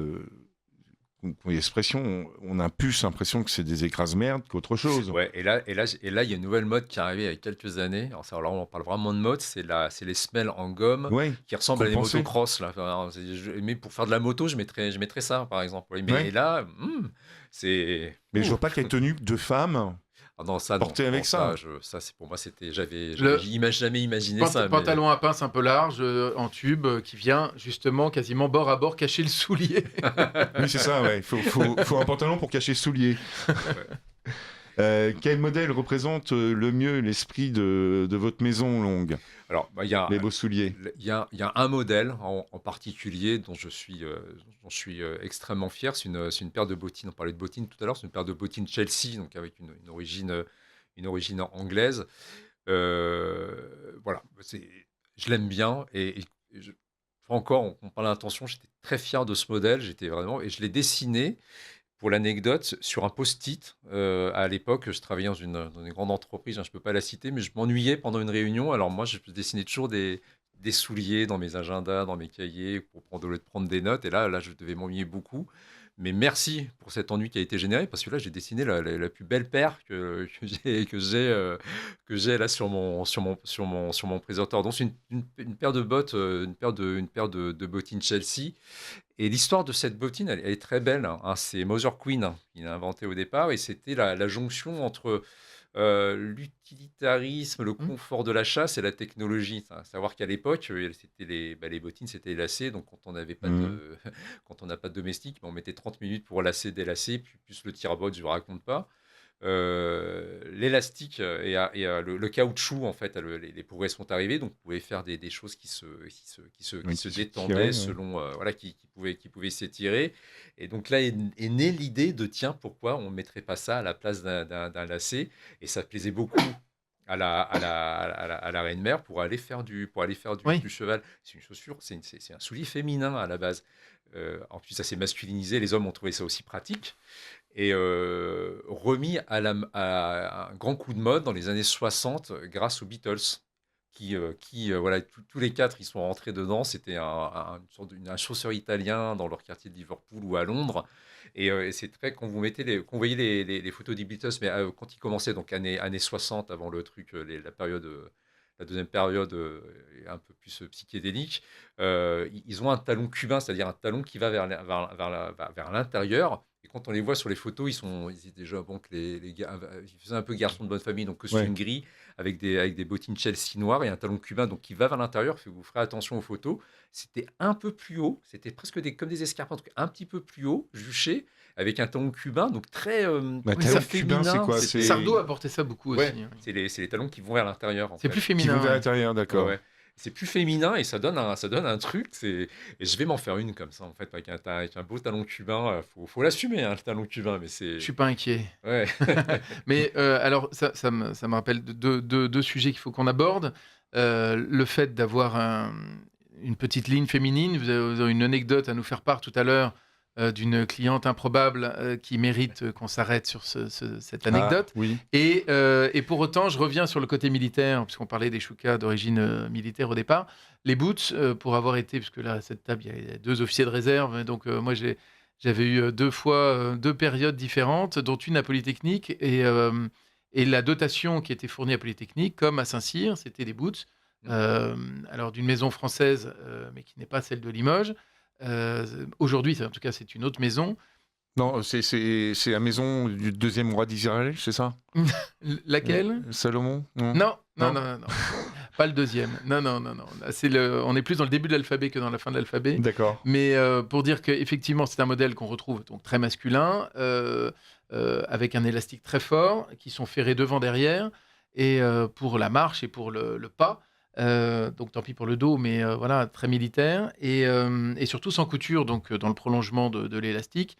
pour l'expression, on a plus l'impression que c'est des écrase-merdes qu'autre chose. Ouais, et là, il y a une nouvelle mode qui est arrivée il y a quelques années. Alors on parle vraiment de mode, c'est les semelles en gomme qui ressemblent à des motocross. Mais pour faire de la moto, je mettrais ça, par exemple. Et là, c'est... Mais je vois pas quelle tenue de femme... porté avec ça. Pour moi, j'avais jamais imaginé ça. Pantalon à pince un peu large, en tube, qui vient justement quasiment bord à bord cacher le soulier. Oui, c'est ça, ouais. Il faut un pantalon pour cacher le soulier. Quel modèle représente le mieux l'esprit de votre maison longue, Alors, il y a, les beaux souliers? il y a un modèle en particulier dont je suis extrêmement fier. C'est une paire de bottines. On parlait de bottines tout à l'heure. C'est une paire de bottines Chelsea, donc avec une origine anglaise. Voilà, je l'aime bien fois encore, on parle d'intention. J'étais très fier de ce modèle. Et je l'ai dessiné. Pour l'anecdote, sur un post-it, à l'époque, je travaillais dans une grande entreprise, hein, je ne peux pas la citer, mais je m'ennuyais pendant une réunion. Alors moi, je dessinais toujours des souliers dans mes agendas, dans mes cahiers, au lieu de prendre des notes. Et là, je devais m'ennuyer beaucoup. Mais merci pour cet ennui qui a été généré, parce que là, j'ai dessiné la plus belle paire que j'ai là sur mon présentateur. Donc, c'est une paire de bottes, une paire de bottines Chelsea. Et l'histoire de cette bottine, elle est très belle, hein. C'est Mother Queen, hein, qui l'a inventé au départ, et c'était la jonction entre l'utilitarisme, le confort de la chasse et la technologie. À savoir qu'à l'époque, c'était les bottines, c'était lacé, donc quand on n'avait pas Mhm. quand on n'a pas de domestique, on mettait 30 minutes pour lasser, délasser, puis plus le tire-botte, je ne vous raconte pas. L'élastique le caoutchouc, en fait, les progrès sont arrivés, donc vous pouvez faire des choses Oui, qui se qui se détendaient tirait, ouais. selon, voilà, qui pouvaient s'étirer. Et donc là est née l'idée de, tiens, pourquoi on ne mettrait pas ça à la place d'un lacet? Et ça plaisait beaucoup à la reine mère Oui. du cheval. C'est une chaussure, c'est un soulier féminin à la base. En plus, ça s'est masculinisé, les hommes ont trouvé ça aussi pratique et remis à un grand coup de mode dans les années 60 grâce aux Beatles. Voilà, tous les quatre, ils sont rentrés dedans. C'était un chausseur italien dans leur quartier de Liverpool ou à Londres. Et c'est très, quand vous voyez les photos des Beatles, mais quand ils commençaient, donc années 60, avant le truc, la deuxième période un peu plus psychédélique, ils ont un talon cubain, c'est-à-dire un talon qui va vers l'intérieur. Et quand on les voit sur les photos, ils étaient déjà bon que les gars, ils faisaient un peu garçon de bonne famille, donc Ouais. costume gris avec des bottines Chelsea noires et un talon cubain donc qui va vers l'intérieur. Vous ferez attention aux photos. C'était un peu plus haut, c'était presque comme des escarpins, donc un petit peu plus haut, juché, avec un talon cubain, donc très, Bah, Oui, talon ça, cubain, c'est féminin. quoi? Sardo a porté ça beaucoup aussi, Ouais, hein. c'est les talons qui vont vers l'intérieur en C'est plus fait. Qui vont féminin, vers ouais. l'intérieur, Ouais, d'accord. ouais. C'est plus féminin et ça donne un truc. Et je vais m'en faire une comme ça, en fait, avec un beau talon cubain. Faut l'assumer, hein, le talon cubain, mais Je c'est. suis pas inquiet. Ouais. Mais alors, ça me rappelle deux sujets qu'il faut qu'on aborde. Le fait d'avoir une petite ligne féminine. Vous avez une anecdote à nous faire part tout à l'heure d'une cliente improbable qui mérite qu'on s'arrête sur cette Ah, anecdote. oui. Et pour autant, je reviens sur le côté militaire, puisqu'on parlait des choukas d'origine militaire au départ. Les boots, pour avoir été, puisque là, à cette table, il y a deux officiers de réserve. Donc, moi, j'avais eu deux fois deux périodes différentes, dont une à Polytechnique. Et la dotation qui était fournie à Polytechnique, comme à Saint-Cyr, c'était des boots. Alors, d'une maison française, mais qui n'est pas celle de Limoges. Aujourd'hui, en tout cas, c'est une autre maison. Non, c'est la maison du deuxième roi d'Israël, c'est ça? Laquelle? Salomon? Non. Non, non, Non. non, non, non. Pas le deuxième. Non, non, non, non. Là, on est plus dans le début de l'alphabet que dans la fin de l'alphabet. D'accord. Mais pour dire qu'effectivement, c'est un modèle qu'on retrouve donc très masculin, avec un élastique très fort, qui sont ferrés devant, derrière, et pour la marche et pour le pas. Donc tant pis pour le dos, mais voilà, très militaire. Et surtout sans couture, donc dans le prolongement de l'élastique.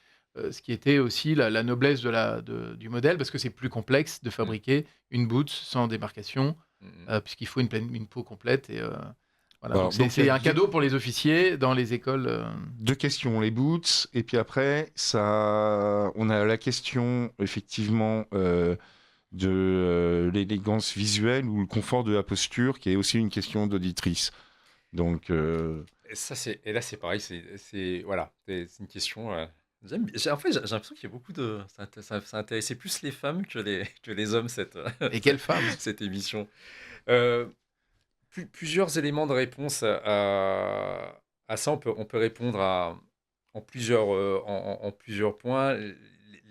Ce qui était aussi la noblesse du modèle, parce que c'est plus complexe de fabriquer une boot sans démarcation, puisqu'il faut une peau complète. Et voilà. Alors, Donc donc, il y c'est a un cadeau pour les officiers dans les écoles. deux questions, les boots, et puis après, on a la question, effectivement, de l'élégance visuelle ou le confort de la posture, qui est aussi une question d'auditrice. Donc, Et là, c'est pareil. Voilà, c'est une question. En fait, j'ai l'impression qu'il y a beaucoup de. Ça intéressait plus les femmes que les hommes, Et quelle femme! cette émission. Euh, Plusieurs éléments de réponse à ça. On peut répondre en plusieurs points.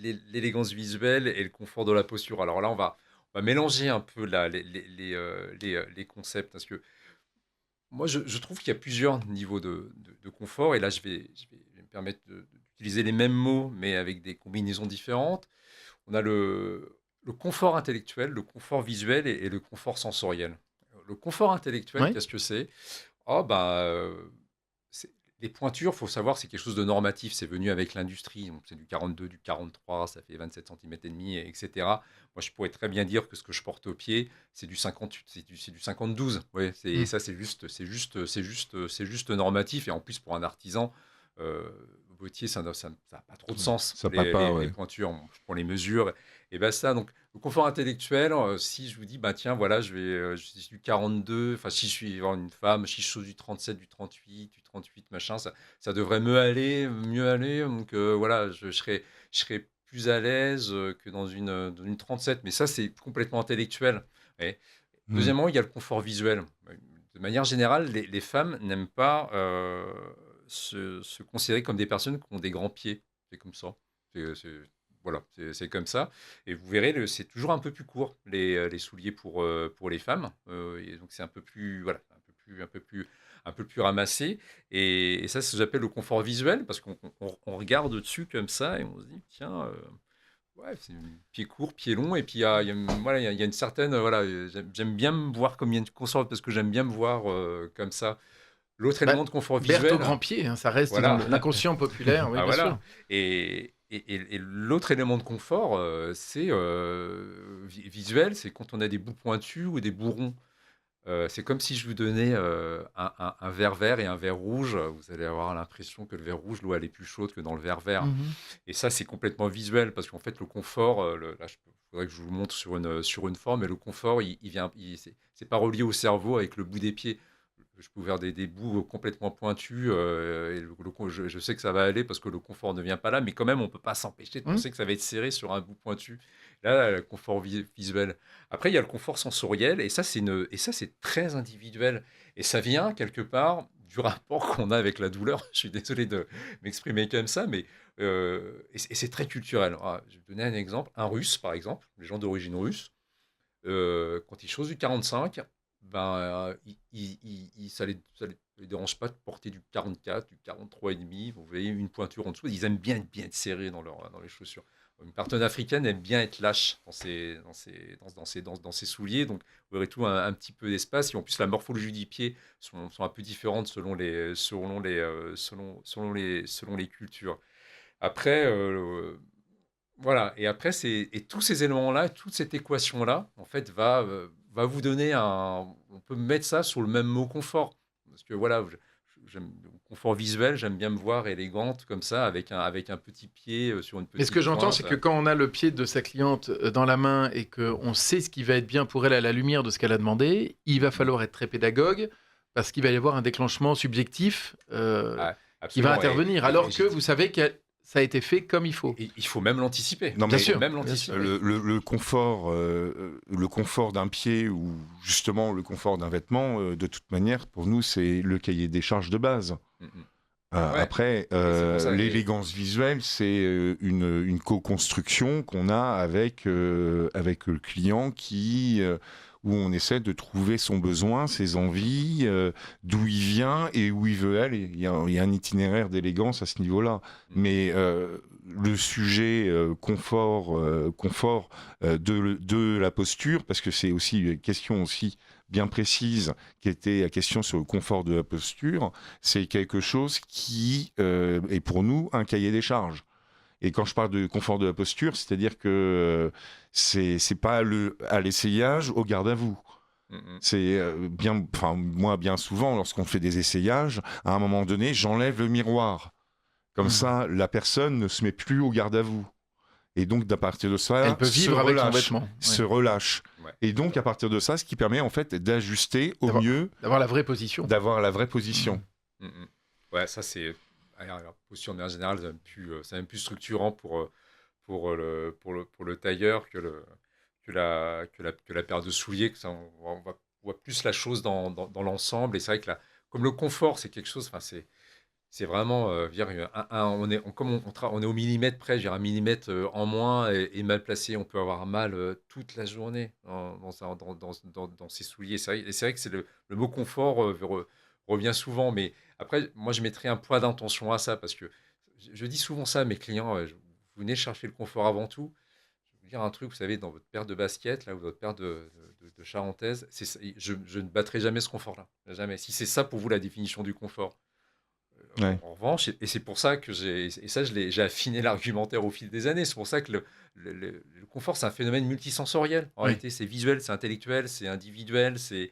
L'élégance visuelle et le confort de la posture. Alors là, on va mélanger un peu les concepts, parce que moi, je trouve qu'il y a plusieurs niveaux de confort. Et là, je vais me permettre d'utiliser les mêmes mots, mais avec des combinaisons différentes. On a le le confort intellectuel, le confort visuel et le confort sensoriel. Le confort intellectuel, Oui. qu'est-ce que c'est? Oh, bah, c'est les pointures, faut savoir, c'est quelque chose de normatif. C'est venu avec l'industrie. Donc, c'est du 42, du 43, ça fait 27 centimètres et demi, et cetera. Moi, je pourrais très bien dire que ce que je porte au pied, c'est du 58, c'est du 52. Ouais, Mm. ça, c'est juste normatif. Et en plus, pour un artisan, bottier, ça n'a pas trop de sens. Ça papa, Les ouais. pointures, je prends les mesures et ben ça. Donc, le confort intellectuel, si je vous dis, bah tiens, voilà, je suis du 42, enfin, si je suis une femme, si je suis du 37, du 38, machin, ça devrait mieux aller. Donc, voilà, je serais plus à l'aise que dans une 37. Mais ça, c'est complètement intellectuel. Et Mm. deuxièmement, il y a le confort visuel. De manière générale, les femmes n'aiment pas se considérer comme des personnes qui ont des grands pieds. C'est comme ça. Voilà, c'est comme ça. Et vous verrez, c'est toujours un peu plus court, les souliers pour les femmes. Et donc, c'est un peu plus, voilà, un peu plus ramassé. Et ça, c'est ce que j'appelle le confort visuel, parce qu'on regarde dessus comme ça et on se dit, tiens, ouais, c'est pied court, pied long. Et puis, voilà, il y a une certaine, voilà, j'aime bien me voir comme il y a une confort, parce que j'aime bien me voir comme ça. L'autre Bah, élément de confort Berthe au visuel, grand pied, hein, ça reste dans voilà. l'inconscient populaire, oui, Ah, bien voilà. sûr. Et l'autre élément de confort, c'est visuel, c'est quand on a des bouts pointus ou des bouts ronds. C'est comme si je vous donnais un verre vert et un verre rouge. Vous allez avoir l'impression que le verre rouge, l'eau, elle est plus chaude que dans le verre vert. Mhm. Et ça, c'est complètement visuel, parce qu'en fait, le confort, là, il faudrait que je vous le montre sur une forme, mais le confort, il vient, c'est pas relié au cerveau avec le bout des pieds. Je peux faire des bouts complètement pointus, et je sais que ça va aller parce que le confort ne vient pas là, mais quand même, on peut pas s'empêcher de Mhm. penser que ça va être serré sur un bout pointu. Là, le confort visuel. Après, il y a le confort sensoriel, et ça, c'est très individuel. Et ça vient quelque part du rapport qu'on a avec la douleur. Je suis désolé de m'exprimer comme ça, mais et c'est très culturel. Ah, je vais vous donner un exemple. Un Russe, par exemple, les gens d'origine russe, quand ils chose du 45, ben, ça les dérange pas de porter du 44, du 43 et demi. Vous voyez une pointure en dessous. Ils aiment bien être serrés dans les chaussures. Une personne africaine aime bien être lâche dans ses souliers. Donc, vous verrez tout un petit peu d'espace. Et en plus, la morphologie du pied sont un peu différentes selon les cultures. Après, voilà. Et après, tous ces éléments-là, toute cette équation-là, en fait, va vous donner on peut mettre ça sur le même mot confort. Parce que voilà, j'aime confort visuel, j'aime bien me voir élégante comme ça, avec un petit pied sur une Mais ce petite que j'entends, pointe. c'est que quand on a le pied de sa cliente dans la main et qu'on sait ce qui va être bien pour elle à la lumière de ce qu'elle a demandé, il va falloir être très pédagogue parce qu'il va y avoir un déclenchement subjectif Ah, qui va absolument. intervenir, alors que vous savez que ça a été fait comme il faut. Il faut même l'anticiper. Non, Bien mais Il faut sûr, même bien l'anticiper. sûr. le confort d'un pied ou justement le confort d'un vêtement, de toute manière, pour nous, c'est le cahier des charges de base. Mm, mm. Ouais. Après, Et c'est pour ça. l'élégance visuelle, c'est une co-construction qu'on a avec le client où on essaie de trouver son besoin, ses envies, d'où il vient et où il veut aller. Il y a un itinéraire d'élégance à ce niveau-là. Mais le sujet confort de la posture, parce que c'est aussi une question aussi bien précise qui était la question sur le confort de la posture, c'est quelque chose qui est pour nous un cahier des charges. Et quand je parle de confort de la posture, c'est-à-dire que c'est pas à l'essayage, au garde à vous. Mm, mm. C'est moi bien souvent lorsqu'on fait des essayages, à un moment donné, j'enlève le miroir. Comme ça, la personne ne se met plus au garde à vous. Et donc, à partir de ça, Elle peut vivre avec son vêtement. se relâche. Ouais. Et donc, à partir de ça, ce qui permet en fait d'ajuster au mieux, D'avoir la vraie position. d'avoir la vraie position. Mm, mm. Ouais, ça c'est. La posture en général, c'est même plus structurant pour le tailleur que la paire de souliers. Que ça, on voit plus la chose dans l'ensemble. Et c'est vrai que comme le confort, c'est quelque chose. Enfin, c'est vraiment, on est au millimètre près, j'ai un millimètre en moins et mal placé, on peut avoir mal toute la journée dans ses souliers. C'est vrai que le mot confort revient souvent, mais après, moi, je mettrais un point d'intention à ça, parce que je dis souvent ça à mes clients, vous venez chercher le confort avant tout. Je vous vous dire un truc, vous savez, dans votre paire de baskets, là, ou votre paire de charentaises, je ne battrai jamais ce confort-là. Jamais. Si c'est ça pour vous la définition du confort. Ouais. En revanche, et c'est pour ça que j'ai affiné l'argumentaire au fil des années, c'est pour ça que le confort, c'est un phénomène multisensoriel. En réalité, c'est visuel, c'est intellectuel, c'est individuel, c'est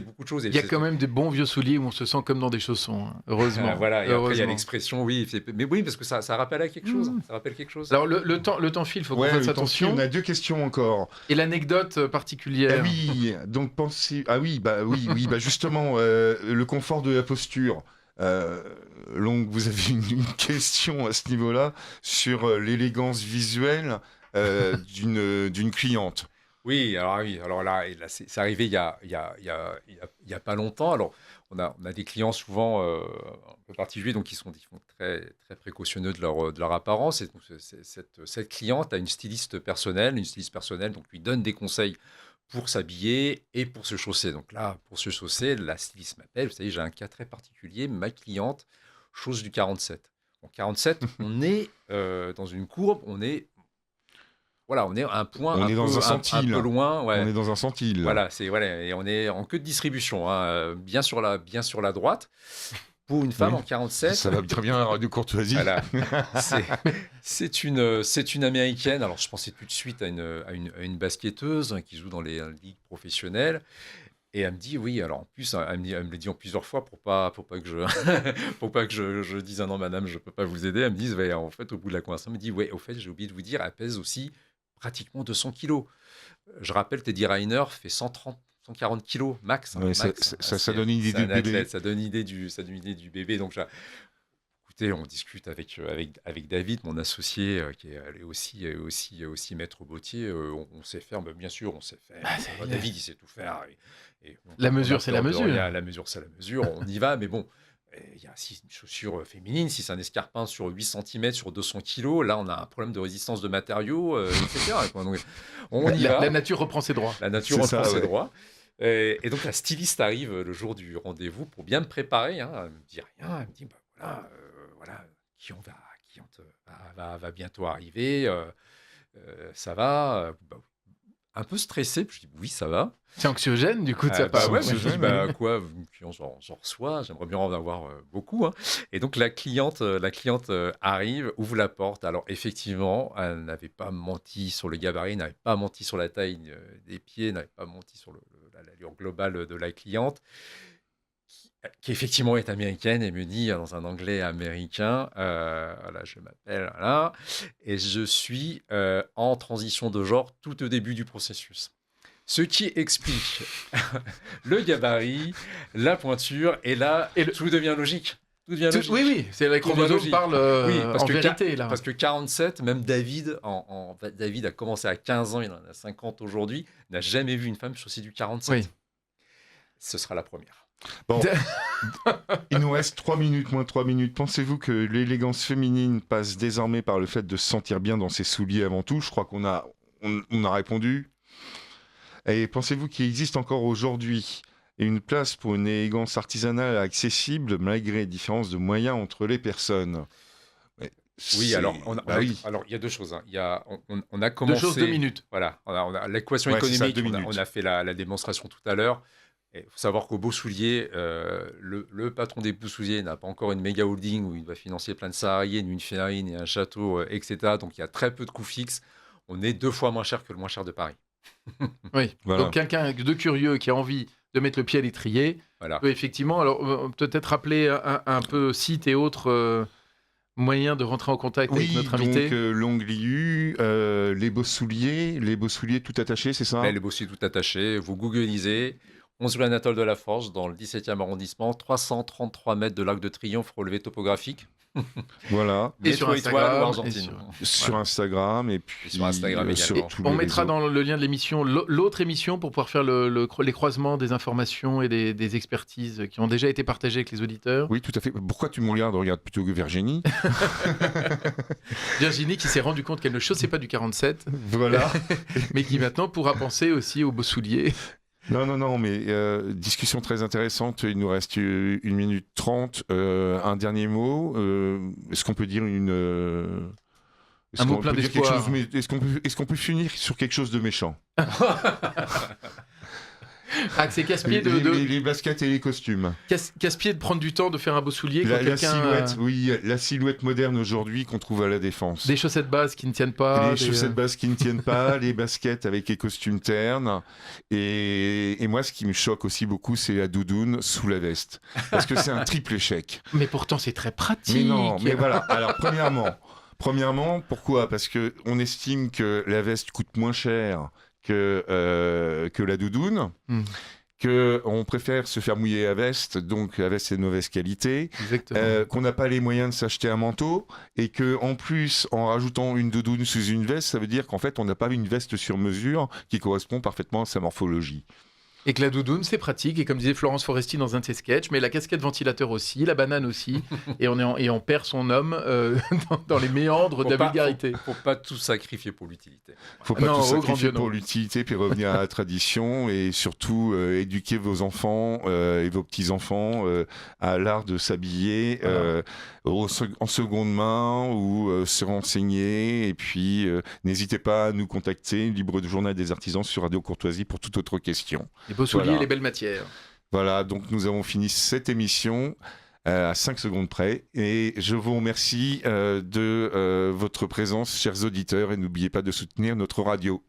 beaucoup de choses. Il y a quand même des bons vieux souliers où on se sent comme dans des chaussons, hein. Heureusement. Voilà, et après, il y a Heureusement. l'expression, oui, mais oui, parce que ça rappelle à quelque chose. Ça rappelle quelque chose. Alors, le temps file, il faut qu'on Ouais, fasse le temps file, attention. on a 2 questions encore. Et l'anecdote particulière. Ah oui, donc pensez. Ah oui, bah justement, le confort de la posture. Donc vous avez une question à ce niveau-là sur l'élégance visuelle d'une cliente. Oui, alors là, c'est arrivé il y a pas longtemps. Alors, on a des clients souvent un peu particuliers, donc ils font très, très précautionneux de leur apparence. Et donc, cette cliente a une styliste personnelle, donc lui donne des conseils pour s'habiller et pour se chausser. Donc là, pour se chausser, la styliste m'appelle. Vous savez, j'ai un cas très particulier. Ma cliente chausse du 47. Donc 47, on est dans une courbe, on est à un point On est dans un centile. un peu loin. Ouais. On est dans un centile. Voilà, et on est en queue de distribution, hein, bien sur la droite. Pour une femme Oui. en 47, Ça va bien à Radio Courtoisie. voilà, c'est une américaine. Alors, je pensais tout de suite à une basketteuse qui joue dans les ligues professionnelles. Et elle me dit oui. Alors en plus, elle me l'a dit en plusieurs fois pour pas que je dise ah non madame, je peux pas vous aider. Elle me dit ouais, en fait au bout de la conversation, elle me dit ouais, au fait j'ai oublié de vous dire, elle pèse aussi pratiquement 200 kilos. Je rappelle, Teddy Riner fait 140 kilos max. Ouais, max. ça donne une idée du bébé. Ça donne une idée du bébé. Donc écoutez, on discute avec David, mon associé, qui est aussi maître bottier. On sait faire, mais bien sûr, on sait faire. David, il sait tout faire. La mesure, c'est la mesure. La mesure, c'est la mesure. On y va, mais bon. Si c'est une chaussure féminine, si c'est un escarpin sur 8 cm sur 200 kg, là on a un problème de résistance de matériaux, etc. Donc, on y va. La nature reprend ses droits. La nature reprend ses droits. Et donc la styliste arrive le jour du rendez-vous pour bien me préparer. Hein. Elle me dit rien. Elle me dit voilà, Kian va bientôt arriver. Ça va. Un peu stressé. Je dis oui, ça va. C'est anxiogène, du coup, de sa part. Ouais, je me dis quoi, j'en reçois, j'aimerais bien en avoir beaucoup. Hein. Et donc la cliente arrive, ouvre la porte. Alors effectivement, elle n'avait pas menti sur le gabarit, n'avait pas menti sur la taille des pieds, n'avait pas menti sur l'allure globale de la cliente, qui effectivement est américaine, et me dit dans un anglais américain, voilà, je m'appelle, voilà, et je suis en transition de genre tout au début du processus. Ce qui explique le gabarit, la pointure, et là, tout devient logique. Oui, c'est la chromosome parle parce en que vérité. Là. Parce que 47, même David, David a commencé à 15 ans, il en a 50 aujourd'hui, n'a jamais vu une femme chausser du 47. Oui. Ce sera la première. Bon, il nous reste 3 minutes, moins 3 minutes. Pensez-vous que l'élégance féminine passe désormais par le fait de se sentir bien dans ses souliers avant tout ? Je crois qu'on a répondu. Et pensez-vous qu'il existe encore aujourd'hui une place pour une élégance artisanale accessible malgré les différences de moyens entre les personnes ? Oui, alors il y a deux choses. Hein. On a commencé. 2 choses, 2 minutes. Voilà, on a l'équation économique. On a fait la démonstration tout à l'heure. Il faut savoir qu'au Beau Soulier, le patron des Beaux Souliers n'a pas encore une méga holding où il va financer plein de salariés, une ferrine et un château, etc. Donc il y a très peu de coûts fixes. On est 2 fois moins cher que le moins cher de Paris. Oui, voilà. Donc quelqu'un de curieux qui a envie de mettre le pied à l'étrier peut effectivement, alors peut-être rappeler un peu site et autres moyens de rentrer en contact avec notre invité. Donc l'Ongliu, les beaux souliers tout attachés, c'est ça ? Les beaux souliers tout attachés, vous googlisez 11 rue Anatole de la Forge, dans le 17e arrondissement, 333 mètres de l'Arc de Triomphe, relevé topographique. Voilà. Et sur Instagram, sur Instagram et puis sur Instagram également. On mettra dans le lien de l'émission l'autre émission pour pouvoir faire les croisements des informations et des expertises qui ont déjà été partagées avec les auditeurs. Oui, tout à fait. Pourquoi tu me regardes ? Regarde plutôt que Virginie. Virginie qui s'est rendu compte qu'elle ne chaussait pas du 47. Voilà. Mais qui maintenant pourra penser aussi aux beaux souliers. Non, mais discussion très intéressante. Il nous reste 1 minute 30. Un dernier mot. Est-ce qu'on peut dire Est-ce Un mot qu'on plein peut dire quelque d'espoir. chose, mais est-ce qu'on peut finir sur quelque chose de méchant? Ah, que c'est casse-pied Les baskets et les costumes. casse-pied de prendre du temps de faire un beau soulier quand La quelqu'un silhouette, oui, la silhouette moderne aujourd'hui qu'on trouve à la Défense. des chaussettes basses qui ne tiennent pas. Les chaussettes basses qui ne tiennent pas, les baskets avec les costumes ternes. Et moi, ce qui me choque aussi beaucoup, c'est la doudoune sous la veste. Parce que c'est un triple échec. Mais pourtant, c'est très pratique. Mais non, mais voilà. Alors, premièrement, pourquoi? Parce qu'on estime que la veste coûte moins cher que la doudoune. Qu'on préfère se faire mouiller la veste, donc la veste est de mauvaise qualité, Exactement. qu'on n'a pas les moyens de s'acheter un manteau, et que en plus, en rajoutant une doudoune sous une veste, ça veut dire qu'en fait, on n'a pas une veste sur mesure qui correspond parfaitement à sa morphologie. Et que la doudoune, c'est pratique. Et comme disait Florence Foresti dans un de ses sketchs, mais la casquette ventilateur aussi, la banane aussi. et on perd son homme dans les méandres de la vulgarité. Faut pas tout sacrifier pour l'utilité. Faut pas Non, tout au grand sacrifier Dieu, non. pour l'utilité, puis revenir à la tradition, et surtout éduquer vos enfants et vos petits-enfants à l'art de s'habiller en seconde main ou se renseigner. Et puis, n'hésitez pas à nous contacter, Libre de Journal des Artisans sur Radio Courtoisie pour toute autre question. Les beaux souliers, Voilà. les belles matières. Voilà, donc nous avons fini cette émission à 5 secondes près. Et je vous remercie de votre présence, chers auditeurs, et n'oubliez pas de soutenir notre radio.